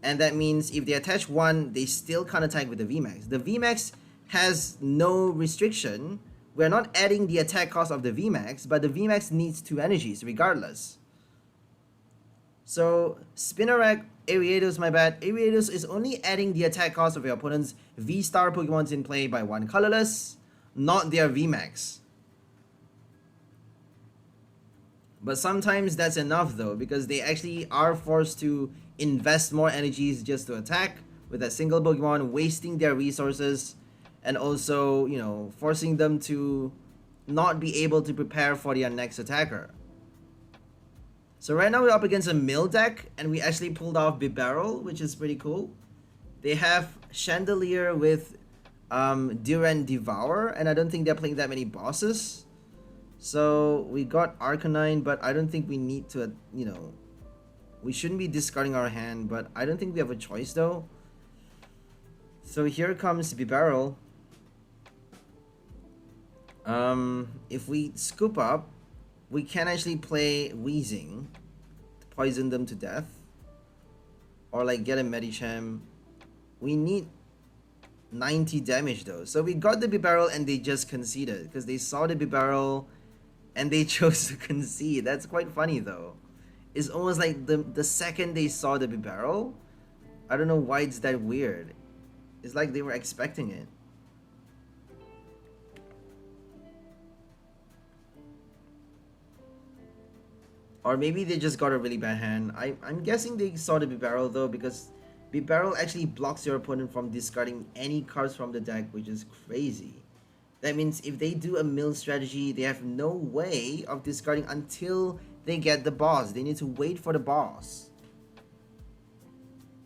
and that means if they attach 1, they still can't attack with the VMAX. The VMAX has no restriction. We're not adding the attack cost of the VMAX, but the VMAX needs 2 energies regardless. So Ariados, my bad. Ariados is only adding the attack cost of your opponent's V-Star Pokemons in play by 1 colorless, not their VMAX. But sometimes that's enough though, because they actually are forced to invest more energies just to attack with a single Pokemon, wasting their resources, and also, you know, forcing them to not be able to prepare for their next attacker. So right now we're up against a mill deck, and we actually pulled off Bibarel, which is pretty cool. They have Chandelure with Durant Devour, and I don't think they're playing that many bosses. So we got Arcanine, but I don't think we need to, you know, we shouldn't be discarding our hand, but I don't think we have a choice though. So here comes Bibarel. If we scoop up, we can actually play Weezing to poison them to death, or like get a Medicham. We need 90 damage though. So we got the Bibarel and they just conceded because they saw the Bibarel and they chose to concede. That's quite funny though. It's almost like the second they saw the Bibarel, I don't know why it's that weird. It's like they were expecting it. Or maybe they just got a really bad hand. I'm guessing they saw the Bibarel though, because Bibarel actually blocks your opponent from discarding any cards from the deck, which is crazy. That means if they do a mill strategy, they have no way of discarding until they get the boss. They need to wait for the boss.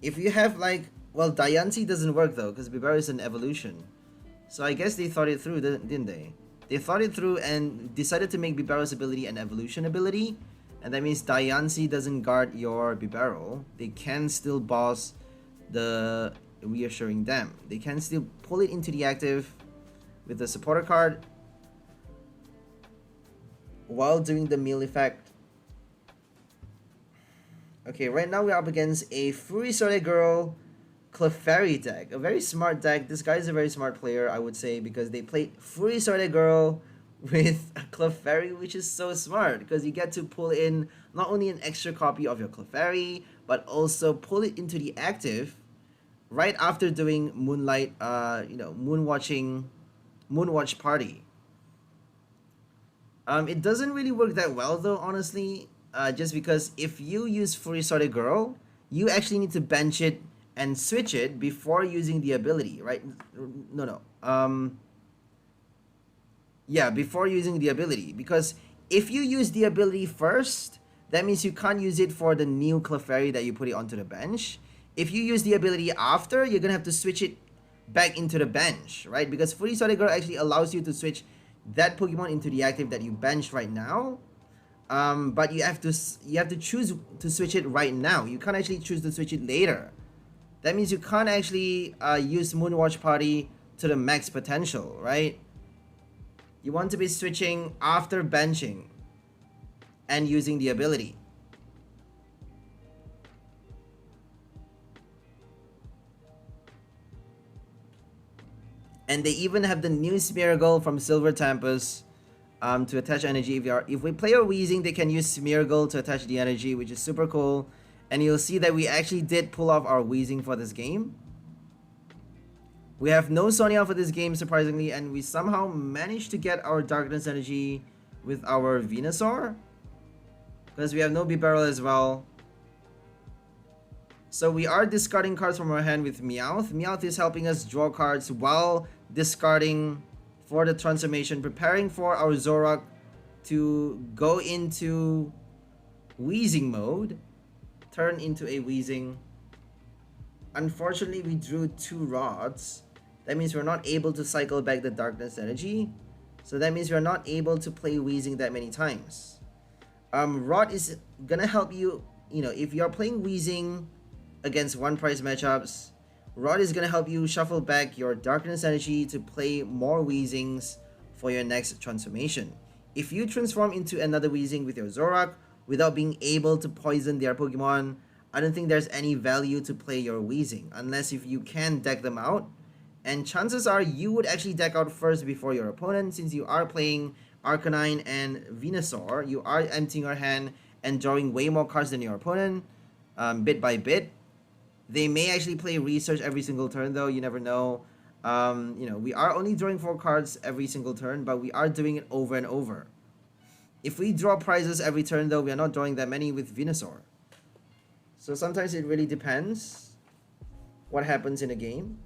If you have like, well, Diancie doesn't work though, because Bibarel is an evolution. So I guess they thought it through, didn't they? They thought it through and decided to make Bibarel's ability an evolution ability. And that means Diancie doesn't guard your Bibarel. They can still boss the Reassuring Dam. They can still pull it into the active with the supporter card while doing the meal effect. Okay, right now we're up against a Furisode Girl Clefairy deck. A very smart deck. This guy is a very smart player, I would say, because they played Furisode Girl with a Clefairy, which is so smart because you get to pull in not only an extra copy of your Clefairy, but also pull it into the active right after doing Moonlight, Moonwatch Party. It doesn't really work that well though, honestly, just because if you use Furisode Girl, you actually need to bench it and switch it before using the ability, right? No. Yeah, before using the ability. Because if you use the ability first, that means you can't use it for the new Clefairy that you put it onto the bench. If you use the ability after, you're gonna have to switch it back into the bench, right? Because Furisode actually allows you to switch that Pokemon into the active that you benched right now. But you have to choose to switch it right now. You can't actually choose to switch it later. That means you can't actually use Moonwatch Party to the max potential, right? You want to be switching after benching and using the ability. And they even have the new Smeargle from Silver Tempest to attach energy. If we play a Weezing, they can use Smeargle to attach the energy, which is super cool. And you'll see that we actually did pull off our Weezing for this game. We have no Sonia for this game, surprisingly, and we somehow managed to get our Darkness energy with our Venusaur. Because we have no Bibarel as well. So we are discarding cards from our hand with Meowth. Meowth is helping us draw cards while discarding for the transformation, preparing for our Zorua to go into Weezing mode, turn into a Weezing. Unfortunately, we drew 2 rods. That means we're not able to cycle back the Darkness energy. So that means we're not able to play Weezing that many times. Rod is gonna help you, if you're playing Weezing against one price matchups, Rod is gonna help you shuffle back your Darkness energy to play more Weezings for your next transformation. If you transform into another Weezing with your Zorua without being able to poison their Pokemon, I don't think there's any value to play your Weezing, unless if you can deck them out. And chances are you would actually deck out first before your opponent, since you are playing Arcanine and Venusaur. You are emptying your hand and drawing way more cards than your opponent, bit by bit. They may actually play Research every single turn, though. You never know. We are only drawing 4 cards every single turn, but we are doing it over and over. If we draw prizes every turn, though, we are not drawing that many with Venusaur. So sometimes it really depends what happens in a game.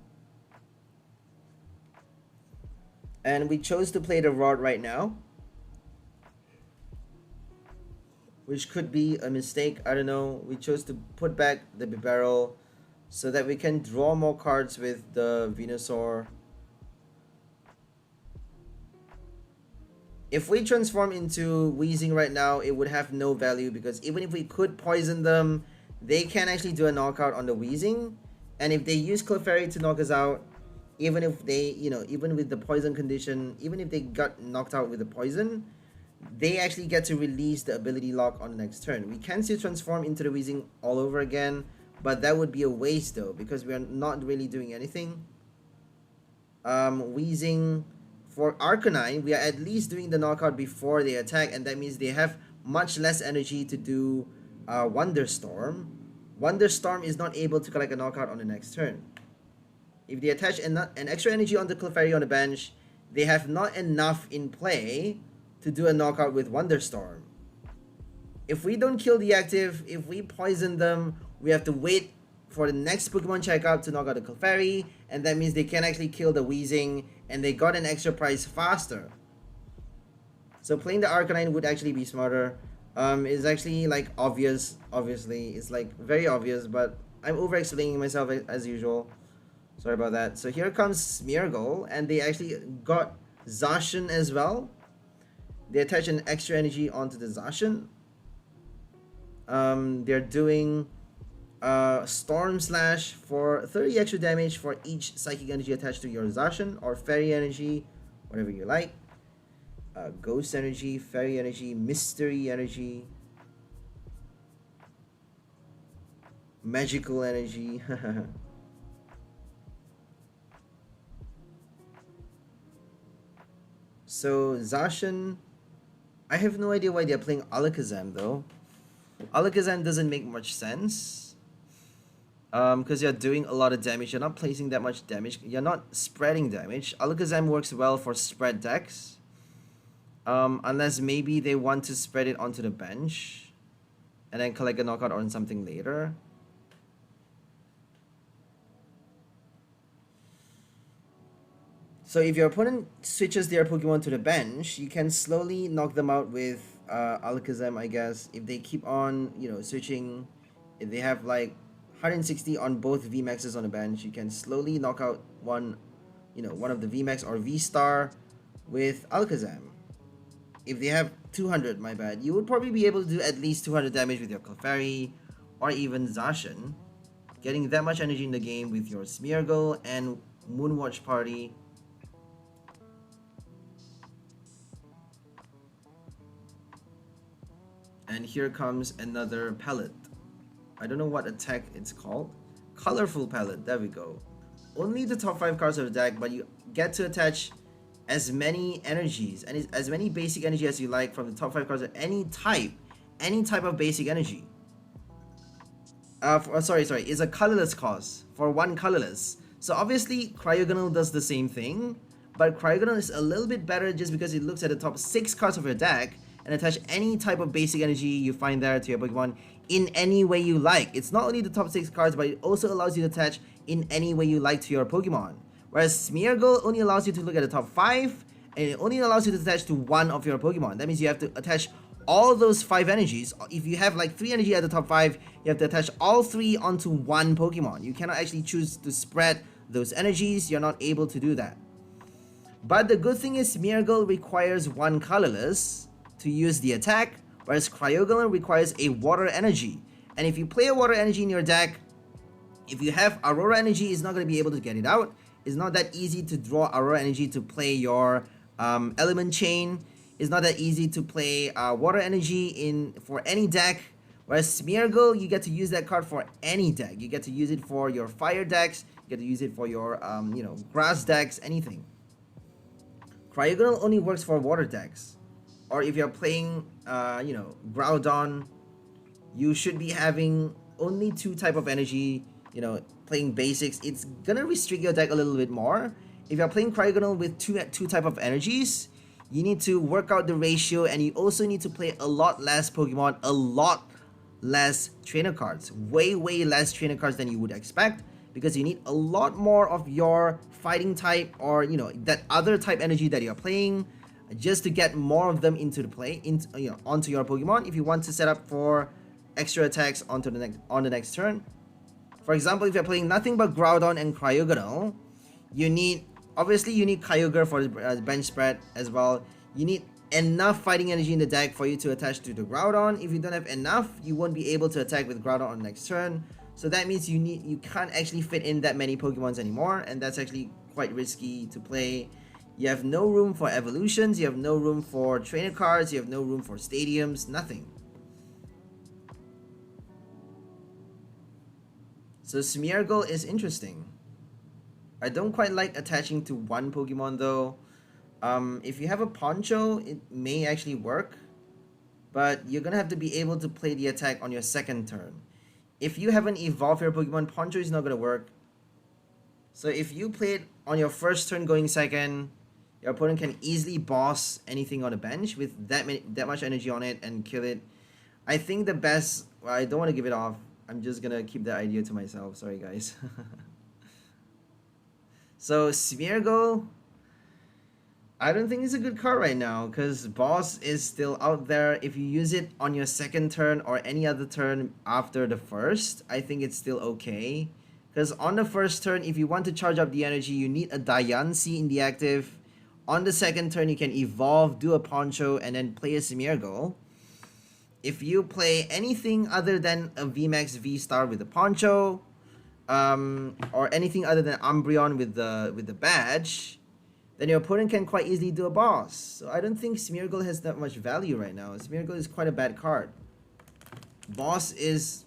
And we chose to play the Rod right now, which could be a mistake. I don't know. We chose to put back the Bibarel so that we can draw more cards with the Venusaur. If we transform into Weezing right now, it would have no value, because even if we could poison them, they can actually do a knockout on the Weezing. And if they use Clefairy to knock us out, even if they, even with the poison condition, even if they got knocked out with the poison, they actually get to release the ability lock on the next turn. We can still transform into the Weezing all over again, but that would be a waste though, because we are not really doing anything. Weezing for Arcanine, we are at least doing the knockout before they attack, and that means they have much less energy to do Wonderstorm. Wonderstorm is not able to collect a knockout on the next turn. If they attach an extra energy on the Clefairy on the bench, they have not enough in play to do a knockout with Wonderstorm. If we don't kill the active, if we poison them, we have to wait for the next Pokemon checkup to knock out the Clefairy, and that means they can actually kill the Weezing, and they got an extra prize faster. So playing the Arcanine would actually be smarter. It's actually like obvious, obviously. It's like very obvious, but I'm over-explaining myself as usual. Sorry about that. So here comes Smeargle, and they actually got Zacian as well. They attach an extra energy onto the Zacian. They're doing Storm Slash for 30 extra damage for each psychic energy attached to your Zacian, or Fairy energy, whatever you like. Ghost energy, Fairy energy, Mystery energy, Magical energy. So Zacian, I have no idea why they're playing Alakazam though. Alakazam doesn't make much sense. Because you're doing a lot of damage. You're not placing that much damage. You're not spreading damage. Alakazam works well for spread decks. Unless maybe they want to spread it onto the bench and then collect a knockout on something later. So if your opponent switches their Pokemon to the bench, you can slowly knock them out with Alakazam, I guess. If they keep on, switching, if they have like 160 on both VMAXs on the bench, you can slowly knock out one of the VMAX or VSTAR with Alakazam. If they have 200, my bad, you would probably be able to do at least 200 damage with your Clefairy or even Zacian. Getting that much energy in the game with your Smeargle and Moonwatch Party. And here comes another pellet. I don't know what attack it's called. Colorful pellet, there we go. Only the top 5 cards of the deck, but you get to attach as many energies and as many basic energy as you like from the top 5 cards of any type of basic energy. Sorry, it's a colorless cost for one colorless. So obviously Cryogonal does the same thing, but Cryogonal is a little bit better just because it looks at the top 6 cards of your deck and attach any type of basic energy you find there to your Pokemon in any way you like. It's not only the top 6 cards, but it also allows you to attach in any way you like to your Pokemon. Whereas Smeargle only allows you to look at the top 5, and it only allows you to attach to one of your Pokemon. That means you have to attach all those 5 energies. If you have like 3 energy at the top 5, you have to attach all 3 onto one Pokemon. You cannot actually choose to spread those energies. You're not able to do that. But the good thing is Smeargle requires one colorless to use the attack, whereas Cryogonal requires a water energy. And if you play a water energy in your deck, if you have Aurora energy, it's not going to be able to get it out. It's not that easy to draw Aurora energy to play your element chain. It's not that easy to play water energy for any deck. Whereas Smeargle, you get to use that card for any deck. You get to use it for your fire decks. You get to use it for your grass decks, anything. Cryogonal only works for water decks. Or if you're playing, Groudon, you should be having only 2 type of energy, playing basics. It's gonna restrict your deck a little bit more. If you're playing Cryogonal with two type of energies, you need to work out the ratio, and you also need to play a lot less Pokemon, a lot less trainer cards. Way less trainer cards than you would expect, because you need a lot more of your fighting type or, that other type energy that you're playing, just to get more of them into the play, onto your Pokemon if you want to set up for extra attacks on the next turn. For example, if you're playing nothing but Groudon and Cryogonal, you need Kyogre for the bench spread as well. You need enough fighting energy in the deck for you to attach to the Groudon. If you don't have enough, you won't be able to attack with Groudon on the next turn. So that means you can't actually fit in that many Pokemons anymore, and that's actually quite risky to play. You have no room for evolutions, you have no room for trainer cards, you have no room for stadiums, nothing. So Smeargle is interesting. I don't quite like attaching to one Pokemon though. If you have a Poncho, it may actually work, but you're gonna have to be able to play the attack on your second turn. If you haven't evolved your Pokemon, Poncho is not gonna work. So if you play it on your first turn going second, your opponent can easily boss anything on the bench with that much energy on it and kill it. I think the best, well, I don't want to give it off. I'm just gonna keep that idea to myself. Sorry guys. So Smeargle, I don't think it's a good card right now because boss is still out there. If you use it on your second turn or any other turn after the first, I think it's still okay. Because on the first turn, if you want to charge up the energy, you need a Diancie in the active. On the second turn, you can evolve, do a Poncho, and then play a Smeargle. If you play anything other than a VMAX V-Star with the Poncho, or anything other than Umbreon with the badge, then your opponent can quite easily do a boss. So I don't think Smeargle has that much value right now. Smeargle is quite a bad card. Boss is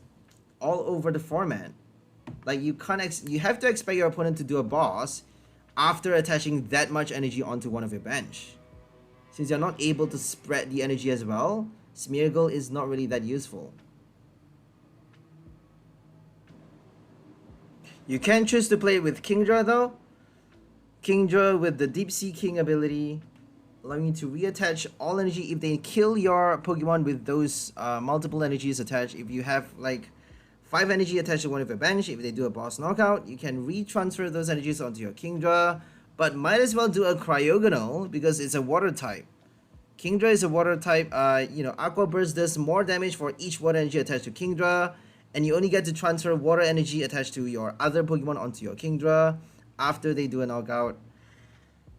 all over the format. Like you have to expect your opponent to do a boss after attaching that much energy onto one of your bench. Since you're not able to spread the energy as well, Smeargle is not really that useful. You can choose to play it with Kingdra though. Kingdra with the Deep Sea King ability, allowing you to reattach all energy if they kill your Pokemon with those multiple energies attached. If you have like 5 energy attached to one of your bench, if they do a boss knockout, you can retransfer those energies onto your Kingdra but might as well do a Cryogonal because it's a water type. Kingdra is a water type. Aqua Burst does more damage for each water energy attached to Kingdra, and you only get to transfer water energy attached to your other Pokemon onto your Kingdra after they do a knockout.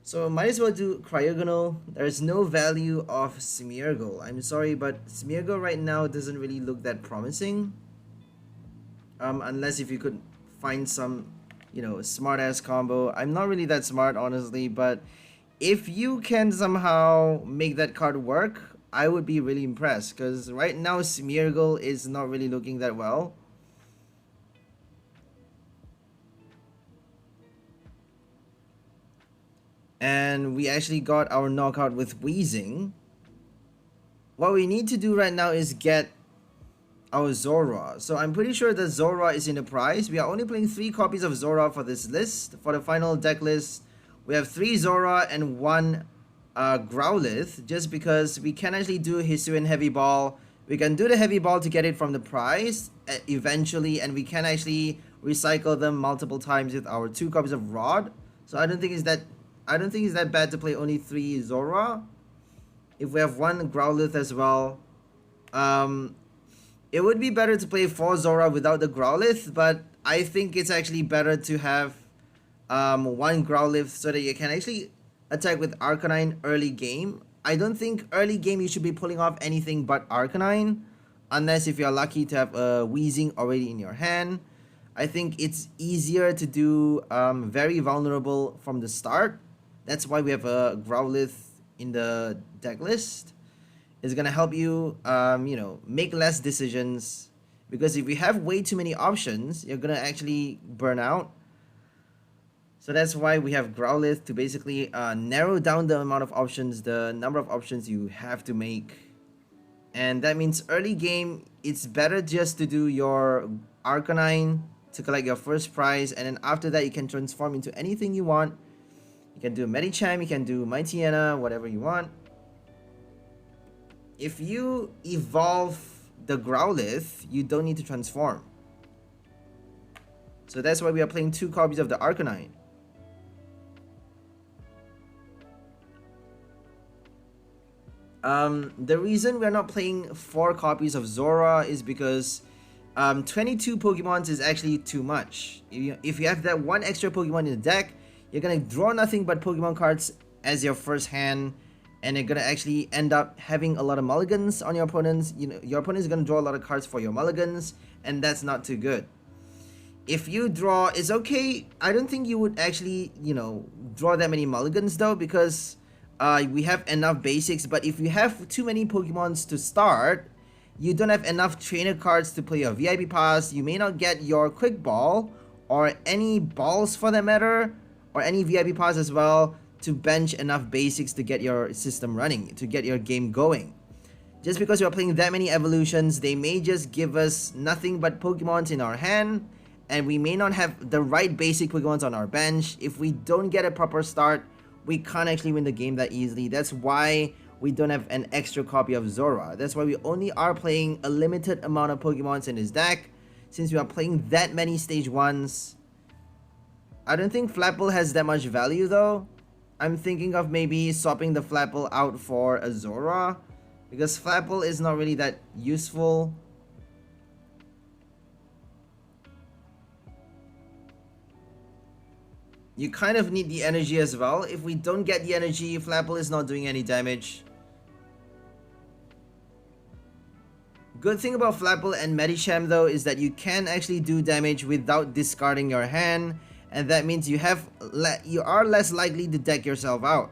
So might as well do Cryogonal. There's no value of Smeargle. I'm sorry, but Smeargle right now doesn't really look that promising. Unless if you could find some, smart ass combo. I'm not really that smart, honestly, but if you can somehow make that card work, I would be really impressed. Because right now, Smeargle is not really looking that well. And we actually got our knockout with Weezing. What we need to do right now is get our Zorua. So I'm pretty sure that Zorua is in the prize. We are only playing 3 copies of Zorua for this list. For the final deck list, we have 3 Zorua and 1 Growlithe, just because we can actually do Hisuian Heavy Ball. We can do the Heavy Ball to get it from the prize eventually, and we can actually recycle them multiple times with our 2 copies of Rod. So I don't think it's that bad to play only 3 Zorua. If we have 1 Growlithe as well, it would be better to play 4 Zorua without the Growlithe, but I think it's actually better to have 1 Growlithe so that you can actually attack with Arcanine early game. I don't think early game you should be pulling off anything but Arcanine, unless if you're lucky to have a Weezing already in your hand. I think it's easier to do very vulnerable from the start. That's why we have a Growlithe in the deck list. It's gonna help you, make less decisions, because if you have way too many options, you're gonna actually burn out. So that's why we have Growlithe to basically narrow down the amount of options, the number of options you have to make. And that means early game, it's better just to do your Arcanine to collect your first prize, and then after that you can transform into anything you want. You can do Medicham, you can do Mightyena, whatever you want. If you evolve the Growlithe, you don't need to transform. So that's why we are playing 2 copies of the Arcanine. The reason we're not playing 4 copies of Zorua is because 22 Pokemons is actually too much. If you have that 1 extra Pokemon in the deck, you're gonna draw nothing but Pokemon cards as your first hand, and you're gonna actually end up having a lot of mulligans on your opponents. Your opponent is gonna draw a lot of cards for your mulligans, and that's not too good. If you draw, it's okay. I don't think you would actually, draw that many mulligans though, because we have enough basics. But if you have too many Pokemons to start, you don't have enough trainer cards to play your VIP pass. You may not get your Quick Ball, or any balls for that matter, or any VIP pass as well, to bench enough basics to get your system running, to get your game going. Just because we're playing that many evolutions, they may just give us nothing but Pokemons in our hand, and we may not have the right basic Pokemons on our bench. If we don't get a proper start, we can't actually win the game that easily. That's why we don't have an extra copy of Zorua. That's why we only are playing a limited amount of Pokemons in this deck, since we are playing that many stage 1s. I don't think Flapple has that much value though. I'm thinking of maybe swapping the Flapple out for a Zorua, because Flapple is not really that useful. You kind of need the energy as well. If we don't get the energy, Flapple is not doing any damage. Good thing about Flapple and Medicham though is that you can actually do damage without discarding your hand, and that means you are less likely to deck yourself out.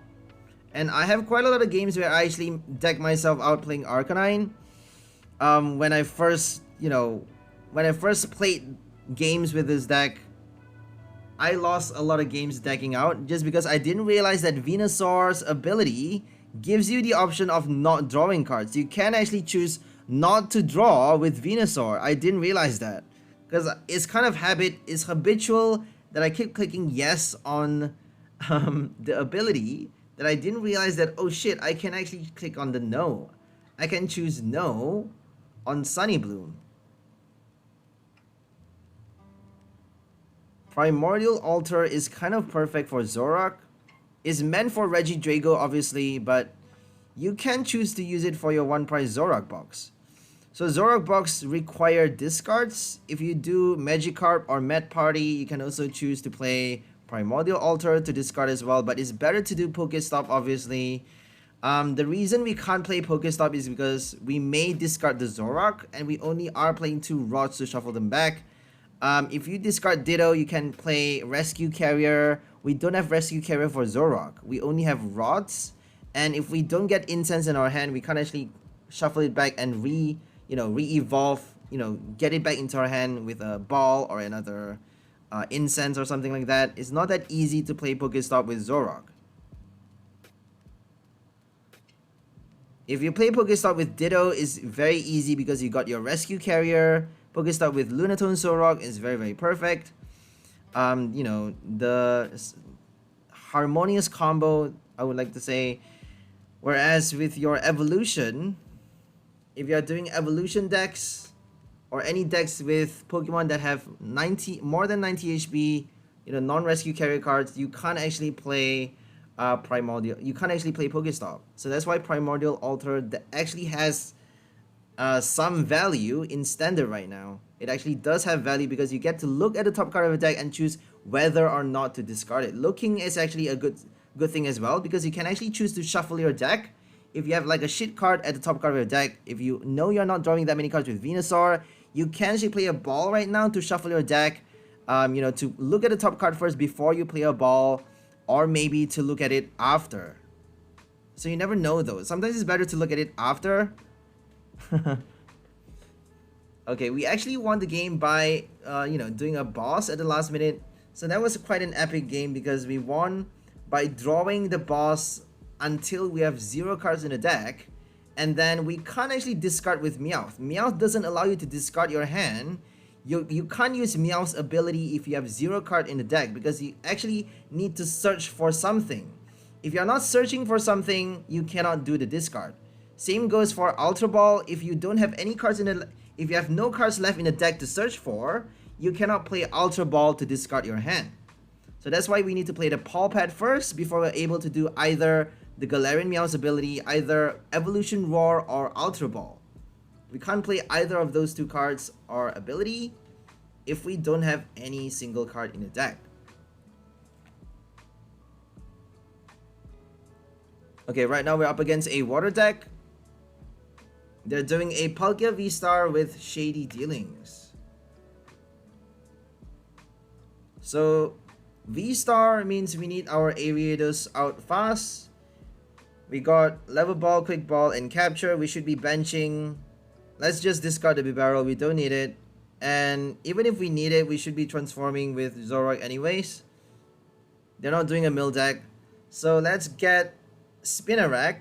And I have quite a lot of games where I actually deck myself out playing Arcanine. When I first played games with this deck, I lost a lot of games decking out just because I didn't realize that Venusaur's ability gives you the option of not drawing cards. You can actually choose not to draw with Venusaur. I didn't realize that, because it's kind of it's habitual that I keep clicking yes on the ability, that I didn't realize that, oh shit, I can actually click on the no. I can choose no on Sunny Bloom. Primordial Altar is kind of perfect for Zoroark. is meant for Regigigas obviously, but you can choose to use it for your one price Zorua box. So Zorua box require discards. If you do Magikarp or Met Party, you can also choose to play Primordial Altar to discard as well, but it's better to do Pokestop obviously. The reason we can't play Pokestop is because we may discard the Zorua and we only are playing 2 Rods to shuffle them back. If you discard Ditto, you can play Rescue Carrier. We don't have Rescue Carrier for Zorua. We only have Rods. And if we don't get Incense in our hand, we can't actually shuffle it back and re-evolve, get it back into our hand with a Ball or another Incense or something like that. It's not that easy to play Pokestop with Zorua. If you play Pokestop with Ditto, it's very easy because you got your Rescue Carrier. Pokestop with Lunatone Zorua is very, very perfect. The harmonious combo, I would like to say. Whereas with your Evolution, if you're doing Evolution decks or any decks with Pokemon that have more than 90 HP, non-Rescue Carrier cards, you can't actually play Primordial. You can't actually play Pokestop. So that's why Primordial Altar actually has some value in Standard right now. It actually does have value because you get to look at the top card of a deck and choose whether or not to discard it. Looking is actually a good thing as well because you can actually choose to shuffle your deck. If you have like a shit card at the top card of your deck, if you know you're not drawing that many cards with Venusaur, you can actually play a Ball right now to shuffle your deck. To look at the top card first before you play a Ball, or maybe to look at it after. So you never know though. Sometimes it's better to look at it after. Okay, we actually won the game by doing a boss at the last minute. So that was quite an epic game because we won by drawing the boss until we have 0 cards in the deck, and then we can't actually discard with Meowth. Meowth doesn't allow you to discard your hand. You can't use Meowth's ability if you have 0 card in the deck because you actually need to search for something. If you're not searching for something, you cannot do the discard. Same goes for Ultra Ball. If you don't have any cards if you have no cards left in the deck to search for, you cannot play Ultra Ball to discard your hand. So that's why we need to play the Paw Pad first before we're able to do either the Galarian Meowth's ability, either Evolution Roar or Ultra Ball. We can't play either of those 2 cards or ability if we don't have any single card in the deck. Okay, right now we're up against a water deck. They're doing a Palkia VSTAR with Shady Dealings. So VSTAR means we need our Ariados out fast. We got Level Ball, Quick Ball, and Capture. We should be benching. Let's just discard the Bibarel. We don't need it. And even if we need it, we should be transforming with Zorua anyways. They're not doing a mill deck. So let's get Spinarak.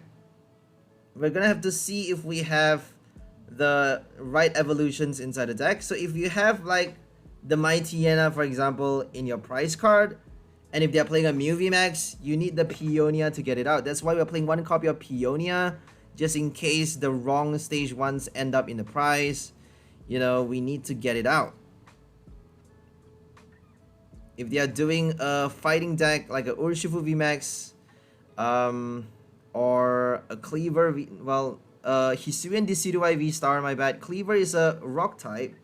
We're gonna have to see if we have the right evolutions inside the deck. So if you have like the Mightyena, for example, in your prize card, and if they're playing a Mew VMAX, you need the Peonia to get it out. That's why we're playing 1 copy of Peonia, just in case the wrong stage 1s end up in the prize. We need to get it out. If they are doing a fighting deck like a Urshifu VMAX, or a Cleaver, Hisuian VSTAR, my bad. Cleaver is a rock type.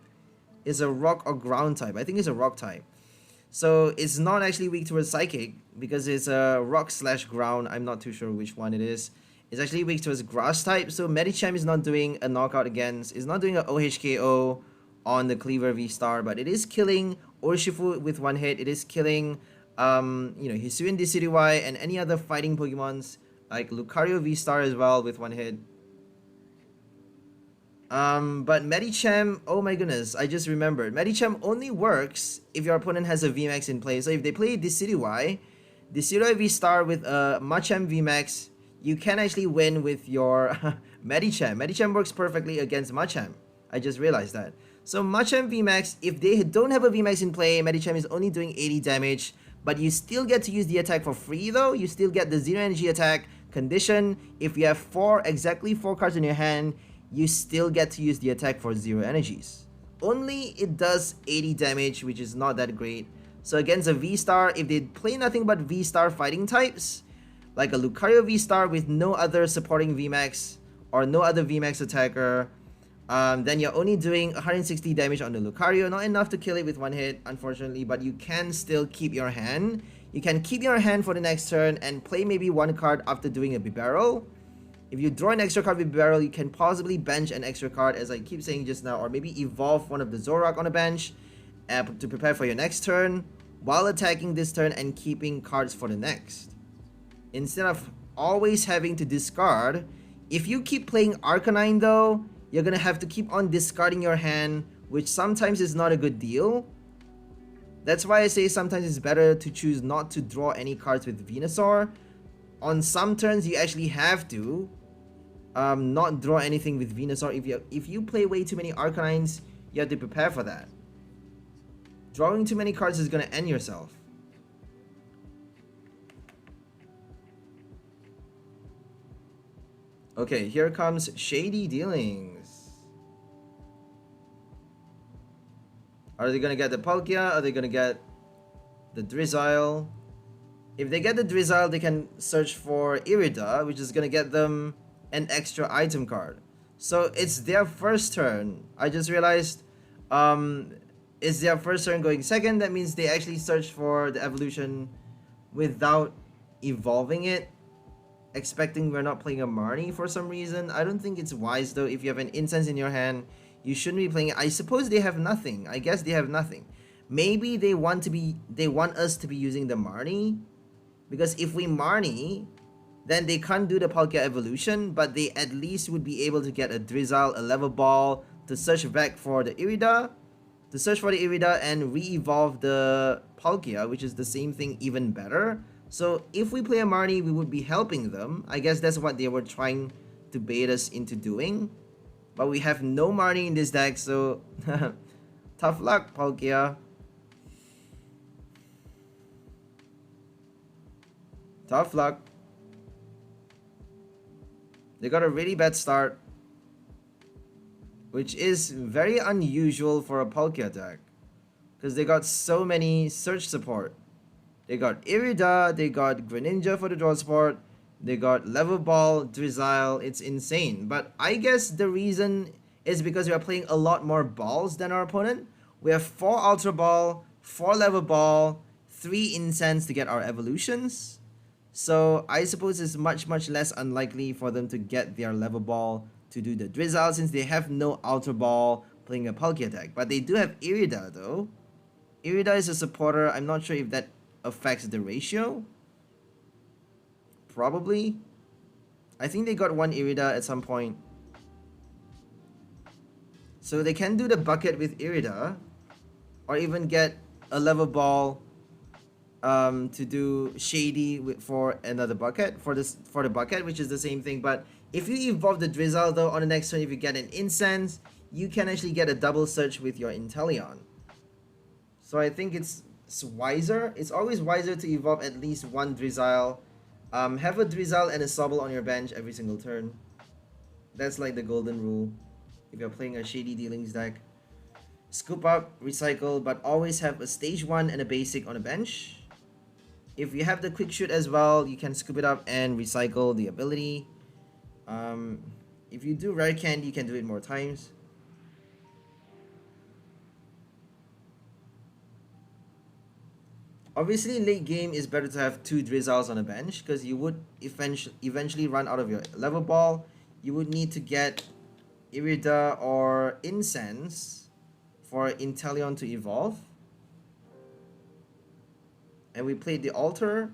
Is a rock or ground type. I think it's a rock type. So it's not actually weak towards Psychic because it's a rock/ground. I'm not too sure which one it is. It's actually weak towards grass type. So Medicham is not doing a knockout against. It's not doing an OHKO on the Cleaver VSTAR, but it is killing Urshifu with 1 hit. It is killing Hisuian DCDY and any other fighting Pokemons like Lucario VSTAR as well with 1 hit. But Medicham, oh my goodness, I just remembered. Medicham only works if your opponent has a VMAX in play. So if they play Decidueye VSTAR with a Machamp VMAX, you can actually win with your Medicham. Medicham works perfectly against Machamp. I just realized that. So Machamp VMAX, if they don't have a VMAX in play, Medicham is only doing 80 damage. But you still get to use the attack for free though. You still get the 0 energy attack condition. If you have exactly 4 cards in your hand, you still get to use the attack for 0 energies. Only it does 80 damage, which is not that great. So against a VSTAR, if they play nothing but VSTAR fighting types, like a Lucario VSTAR with no other supporting VMAX or no other VMAX attacker, then you're only doing 160 damage on the Lucario. Not enough to kill it with one hit, unfortunately, but you can still keep your hand. You can keep your hand for the next turn and play maybe one card after doing a Bibarel. If you draw an extra card with Bibarel, you can possibly bench an extra card, as I keep saying just now, or maybe evolve one of the Zorua on the bench to prepare for your next turn, while attacking this turn and keeping cards for the next. Instead of always having to discard, if you keep playing Arcanine though, you're gonna have to keep on discarding your hand, which sometimes is not a good deal. That's why I say sometimes it's better to choose not to draw any cards with Venusaur. On some turns, you actually have to not draw anything with Venusaur. If you play way too many Arcanines, you have to prepare for that. Drawing too many cards is gonna end yourself. Okay, here comes Shady Dealings. Are they gonna get the Palkia? Are they gonna get the Drizzile? If they get the Drizzile, they can search for Irida, which is gonna get them an extra item card. So it's their first turn. I just realized it's their first turn going second. That means they actually searched for the evolution without evolving it, expecting we're not playing a Marnie for some reason. I don't think it's wise though. If you have an Incense in your hand, you shouldn't be playing it. I suppose they have nothing. I guess they have nothing. Maybe they want us to be using the Marnie, because if we Marnie, then they can't do the Palkia evolution, but they at least would be able to get a Drizzile, a Level Ball, to search back for the Irida, and re-evolve the Palkia, which is the same thing, even better. So if we play a Marnie, we would be helping them. I guess that's what they were trying to bait us into doing. But we have no Marnie in this deck, so tough luck, Palkia. Tough luck. They got a really bad start, which is very unusual for a Palkia deck, because they got so many search support. They got Irida, they got Greninja for the draw support, they got Level Ball, Drizzile. It's insane. But I guess the reason is because we are playing a lot more balls than our opponent. We have 4 Ultra Ball, 4 Level Ball, 3 Incense to get our evolutions. So I suppose it's much less unlikely for them to get their Level Ball to do the Drizzile, since they have no Ultra Ball playing a Palkia deck. But they do have Irida though. Irida is a supporter. I'm not sure if that affects the ratio. Probably. I think they got 1 Irida at some point. So they can do the bucket with Irida, or even get a Level Ball to do Shady for another bucket, for the bucket, which is the same thing. But if you evolve the Drizzile though, on the next turn, if you get an Incense, you can actually get a double search with your Inteleon. So I think it's wiser. It's always wiser to evolve at least 1 Drizzile. Have a Drizzile and a Sobble on your bench every single turn. That's like the golden rule if you're playing a Shady Dealings deck. Scoop up, recycle, but always have a stage 1 and a basic on a bench. If you have the quick shoot as well, you can scoop it up and recycle the ability. If you do rare candy, you can do it more times. Obviously, late game is better to have 2 Drizziles on a bench, because you would eventually run out of your Level Ball. You would need to get Irida or Incense for Inteleon to evolve. And we played the Altar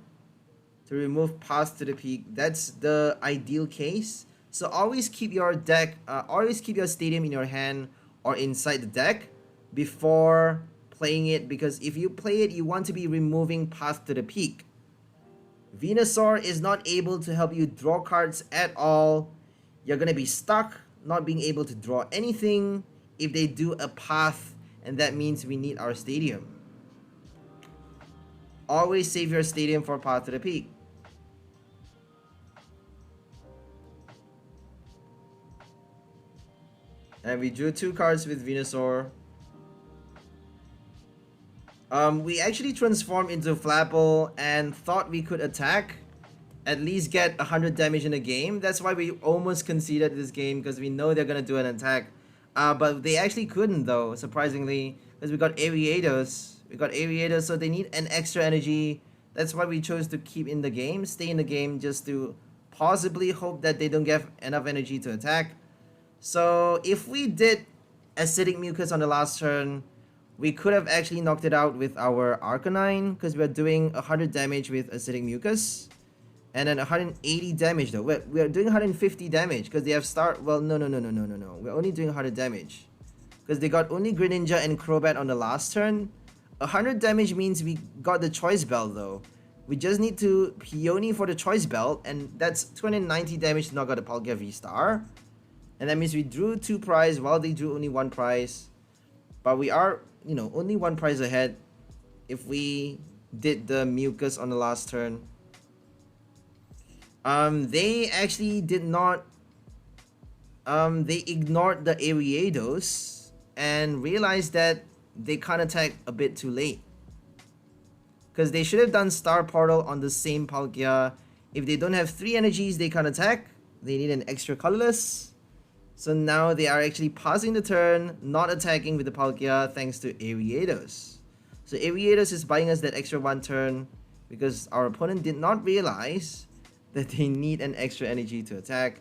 to remove Path to the Peak. That's the ideal case. So always keep your deck, always keep your Stadium in your hand or inside the deck before playing it, because if you play it, you want to be removing Path to the Peak. Venusaur is not able to help you draw cards at all. You're gonna be stuck, not being able to draw anything if they do a Path, and that means we need our Stadium. Always save your Stadium for Path to the Peak. And we drew 2 cards with Venusaur. We actually transformed into Flapple and thought we could attack at least get 100 damage in a game. That's why we almost conceded this game, because we know they're gonna do an attack. But they actually couldn't though, surprisingly, because we got Ariados. So they need an extra energy. That's why we chose to keep in the game, stay in the game, just to possibly hope that they don't get enough energy to attack. So if we did Acidic Mucus on the last turn, we could have actually knocked it out with our Arcanine, because we're doing 100 damage with Acidic Mucus. And then 180 damage though. We're doing 150 damage because they have start. Well, no. We're only doing 100 damage because they got only Greninja and Crobat on the last turn. 100 damage means we got the Choice Belt though. We just need to Peony for the Choice Belt, and that's 290 damage to knock out the Palkia VSTAR. And that means we drew 2 prize while they drew only 1 prize. But we are, only 1 prize ahead if we did the Mucus on the last turn. They actually did not, they ignored the Ariados and realized that they can't attack a bit too late. Because they should have done Star Portal on the same Palkia. If they don't have 3 energies, they can't attack. They need an extra colorless. So now they are actually passing the turn, not attacking with the Palkia thanks to Ariados. So Ariados is buying us that extra 1 turn because our opponent did not realize that they need an extra energy to attack.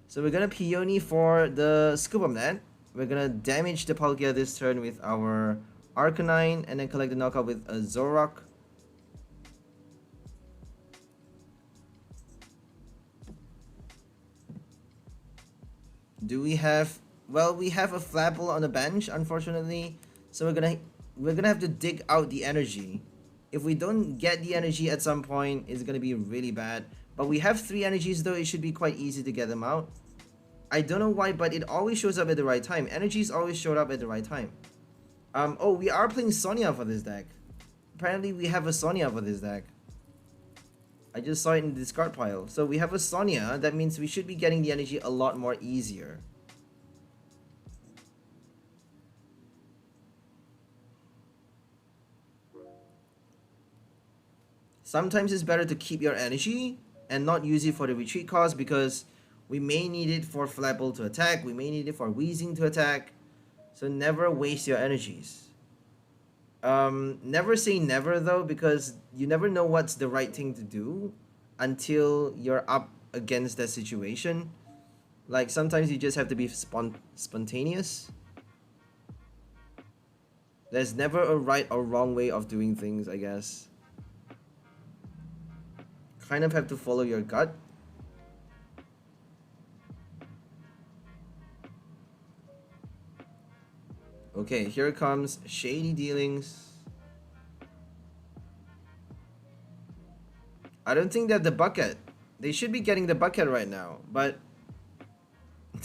So we're gonna Peony for the Scoop of that. We're gonna damage the Palkia this turn with our Arcanine and then collect the knockout with a Zorua. Do we have... Well, we have a Flapple on the bench, unfortunately. So we're gonna have to dig out the energy. If we don't get the energy at some point, it's gonna be really bad. But we have 3 energies though, it should be quite easy to get them out. I don't know why, but it always shows up at the right time. Energies always showed up at the right time. Oh, we are playing Sonia for this deck. Apparently we have a Sonia for this deck. I just saw it in the discard pile. So we have a Sonia, that means we should be getting the energy a lot more easier. Sometimes it's better to keep your energy and not use it for the retreat cost, because we may need it for Flapple to attack, we may need it for Weezing to attack. So never waste your energies. Never say never though, because you never know what's the right thing to do until you're up against that situation. Like sometimes you just have to be spontaneous. There's never a right or wrong way of doing things, I guess. Kind of have to follow your gut. Okay, here comes Shady Dealings. I don't think they have the bucket. They should be getting the bucket right now, but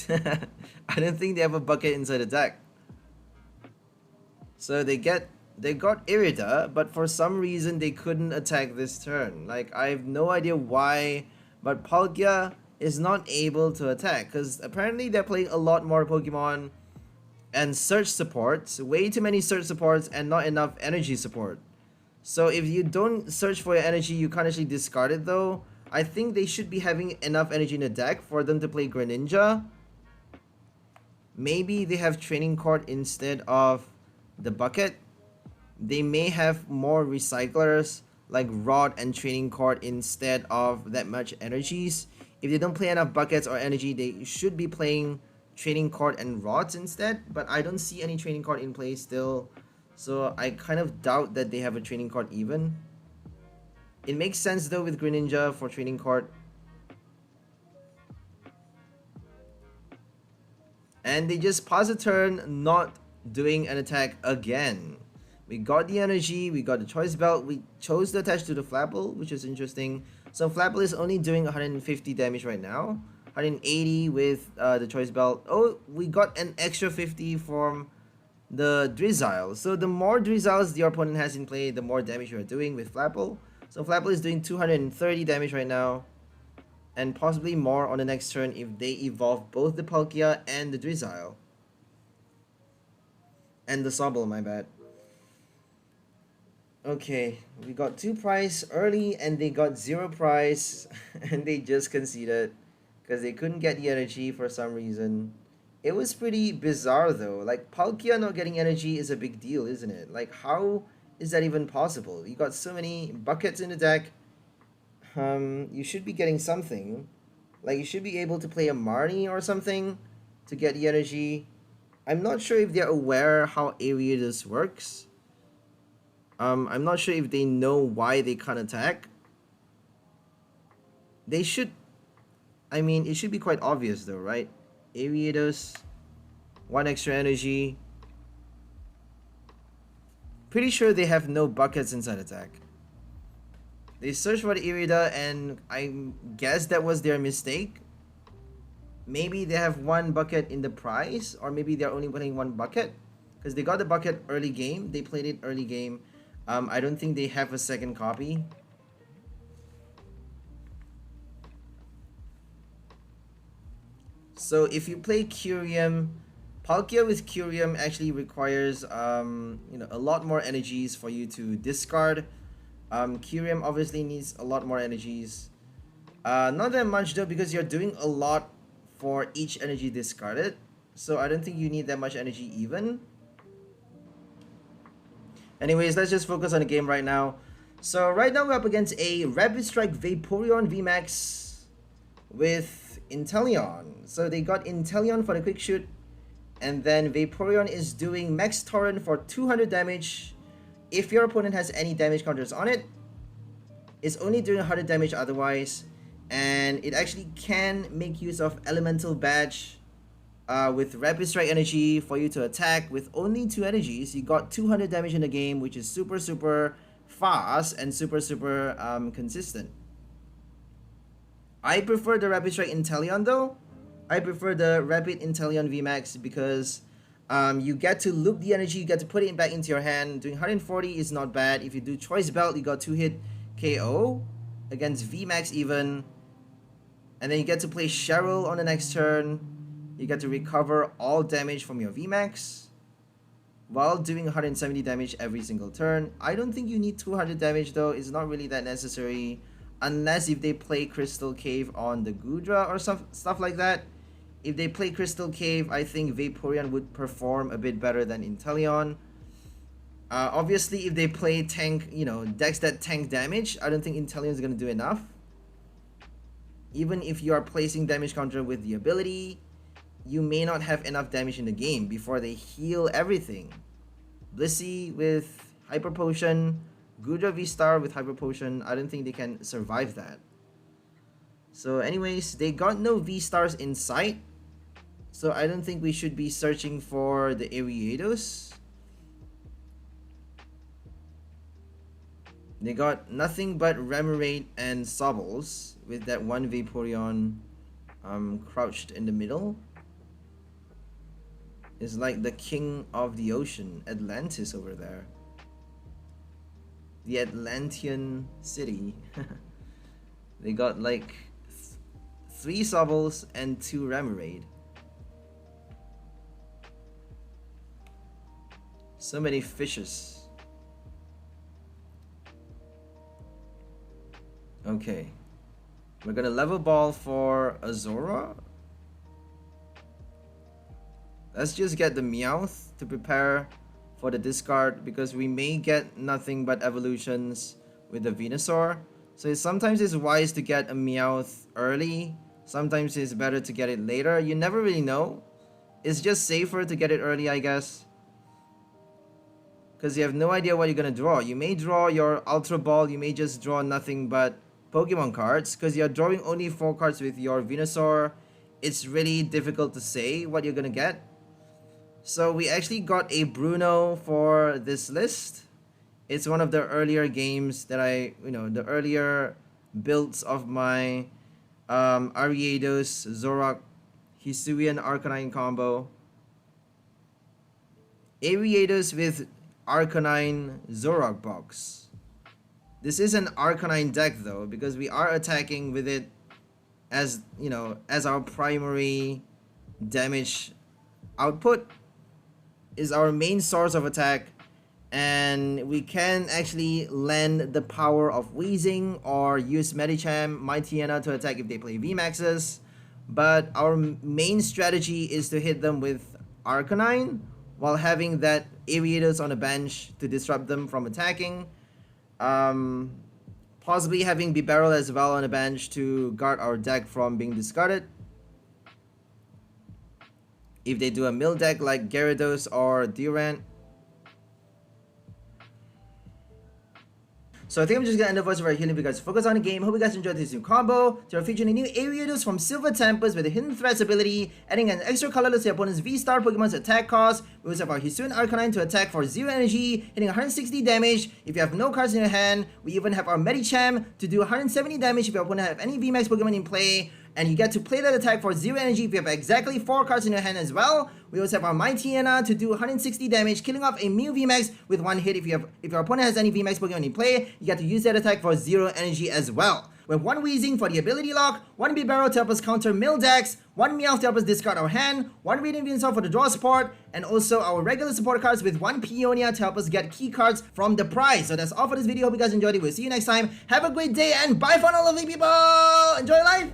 I don't think they have a bucket inside the deck. So they got Irida, but for some reason they couldn't attack this turn. Like, I have no idea why, but Palkia is not able to attack because apparently they're playing a lot more Pokemon and search supports, way too many search supports and not enough energy support. So if you don't search for your energy, you can't actually discard it though. I think they should be having enough energy in the deck for them to play Greninja. Maybe they have Training Court instead of the bucket. They may have more recyclers like Rod and Training Court instead of that much energies. If they don't play enough buckets or energy, they should be playing Training Court and Rods instead. But I don't see any Training Court in play still. So I kind of doubt that they have a Training Court even. It makes sense though with Greninja for Training Court. And they just pass a turn not doing an attack again. We got the energy, we got the Choice Belt, we chose to attach to the Flapple, which is interesting. So Flapple is only doing 150 damage right now. 180 with the Choice Belt. Oh, we got an extra 50 from the Drizzile. So the more Drizziles your opponent has in play, the more damage you're doing with Flapple. So Flapple is doing 230 damage right now. And possibly more on the next turn if they evolve both the Palkia and the Drizzile. And the Sobble, my bad. Okay, we got 2 prize early and they got 0 prize and they just conceded because they couldn't get the energy for some reason. It was pretty bizarre though. Like Palkia not getting energy is a big deal, isn't it? Like how is that even possible? You got so many buckets in the deck. You should be getting something. Like you should be able to play a Marnie or something to get the energy. I'm not sure if they're aware how Ariados works. I'm not sure if they know why they can't attack. They should. I mean, it should be quite obvious though, right? Ariados, 1 extra energy. Pretty sure they have no buckets inside attack. They searched for the Irida and I guess that was their mistake. Maybe they have 1 bucket in the prize, or maybe they're only playing 1 bucket. Because they got the bucket early game. They played it early game. I don't think they have a second copy. So if you play Curium, Palkia with Curium actually requires a lot more energies for you to discard. Curium obviously needs a lot more energies. Not that much though, because you're doing a lot for each energy discarded. So I don't think you need that much energy even. Anyways, let's just focus on the game right now. So right now we're up against a Rapid Strike Vaporeon VMAX with Inteleon. So they got Inteleon for the quick shoot, and then Vaporeon is doing Max Torrent for 200 damage. If your opponent has any damage counters on it, it's only doing 100 damage otherwise, and it actually can make use of Elemental Badge with Rapid Strike energy for you to attack with only 2 energies. You got 200 damage in the game, which is super fast and super consistent. I prefer the Rapid Strike Inteleon though. I prefer the Rapid Inteleon VMAX because you get to loop the energy, you get to put it back into your hand. Doing 140 is not bad. If you do Choice Belt, you got 2-hit KO against VMAX even. And then you get to play Cheryl on the next turn. You get to recover all damage from your VMAX while doing 170 damage every single turn. I don't think you need 200 damage though. It's not really that necessary unless if they play Crystal Cave on the Gudra or stuff like that. If they play Crystal Cave, I think Vaporeon would perform a bit better than Inteleon. Obviously, if they play tank, decks that tank damage, I don't think Inteleon is going to do enough. Even if you are placing damage counter with the ability, you may not have enough damage in the game before they heal everything. Blissey with Hyper Potion, Gudra VSTAR with Hyper Potion, I don't think they can survive that. So anyways, they got no VSTARs in sight. So I don't think we should be searching for the Ariados. They got nothing but Remoraid and Sobbles with that 1 Vaporeon crouched in the middle. It's like the king of the ocean, Atlantis over there. The Atlantean city. They got like 3 Sobbles and 2 Remoraid. So many fishes. Okay. We're gonna level ball for Azora. Let's just get the Meowth to prepare for the discard because we may get nothing but evolutions with the Venusaur. So sometimes it's wise to get a Meowth early. Sometimes it's better to get it later. You never really know. It's just safer to get it early, I guess. Because you have no idea what you're going to draw. You may draw your Ultra Ball. You may just draw nothing but Pokemon cards. Because you're drawing only 4 cards with your Venusaur. It's really difficult to say what you're going to get. So we actually got a Bruno for this list. It's one of the earlier games that the earlier builds of my Ariados, Zorua, Hisuian Arcanine combo. Ariados with Arcanine Zorua box. This is an Arcanine deck though, because we are attacking with it as as our primary damage output, is our main source of attack, And we can actually lend the power of Weezing or use Medicham, Mightyena to attack if they play VMAXs. But our main strategy is to hit them with Arcanine while having that Ariados on the bench to disrupt them from attacking. Possibly having Bibarel as well on the bench to guard our deck from being discarded. If they do a mill deck like Gyarados or Durant. So I think I'm just gonna end the voice right here if you guys focus on the game. Hope you guys enjoyed this new combo. So we're featuring a new Ariados from Silver Tempest with a Hidden Threats ability, adding an extra colorless to your opponent's V-Star Pokemon's attack cost. We also have our Hisuian Arcanine to attack for 0 energy, hitting 160 damage if you have no cards in your hand. We even have our Medicham to do 170 damage if your opponent have any VMAX Pokemon in play. And you get to play that attack for 0 energy if you have exactly 4 cards in your hand as well. We also have our Mightyena to do 160 damage, killing off a Mew VMAX with 1 hit. If your opponent has any VMAX Pokemon in play, you get to use that attack for 0 energy as well. We have 1 Weezing for the ability lock, 1 Bibarel to help us counter mill decks, 1 Meowth to help us discard our hand, 1 Radiant Venusaur for the draw support, and also our regular support cards with 1 Peonia to help us get key cards from the prize. So that's all for this video. Hope you guys enjoyed it. We'll see you next time. Have a great day and bye for now, lovely people! Enjoy life!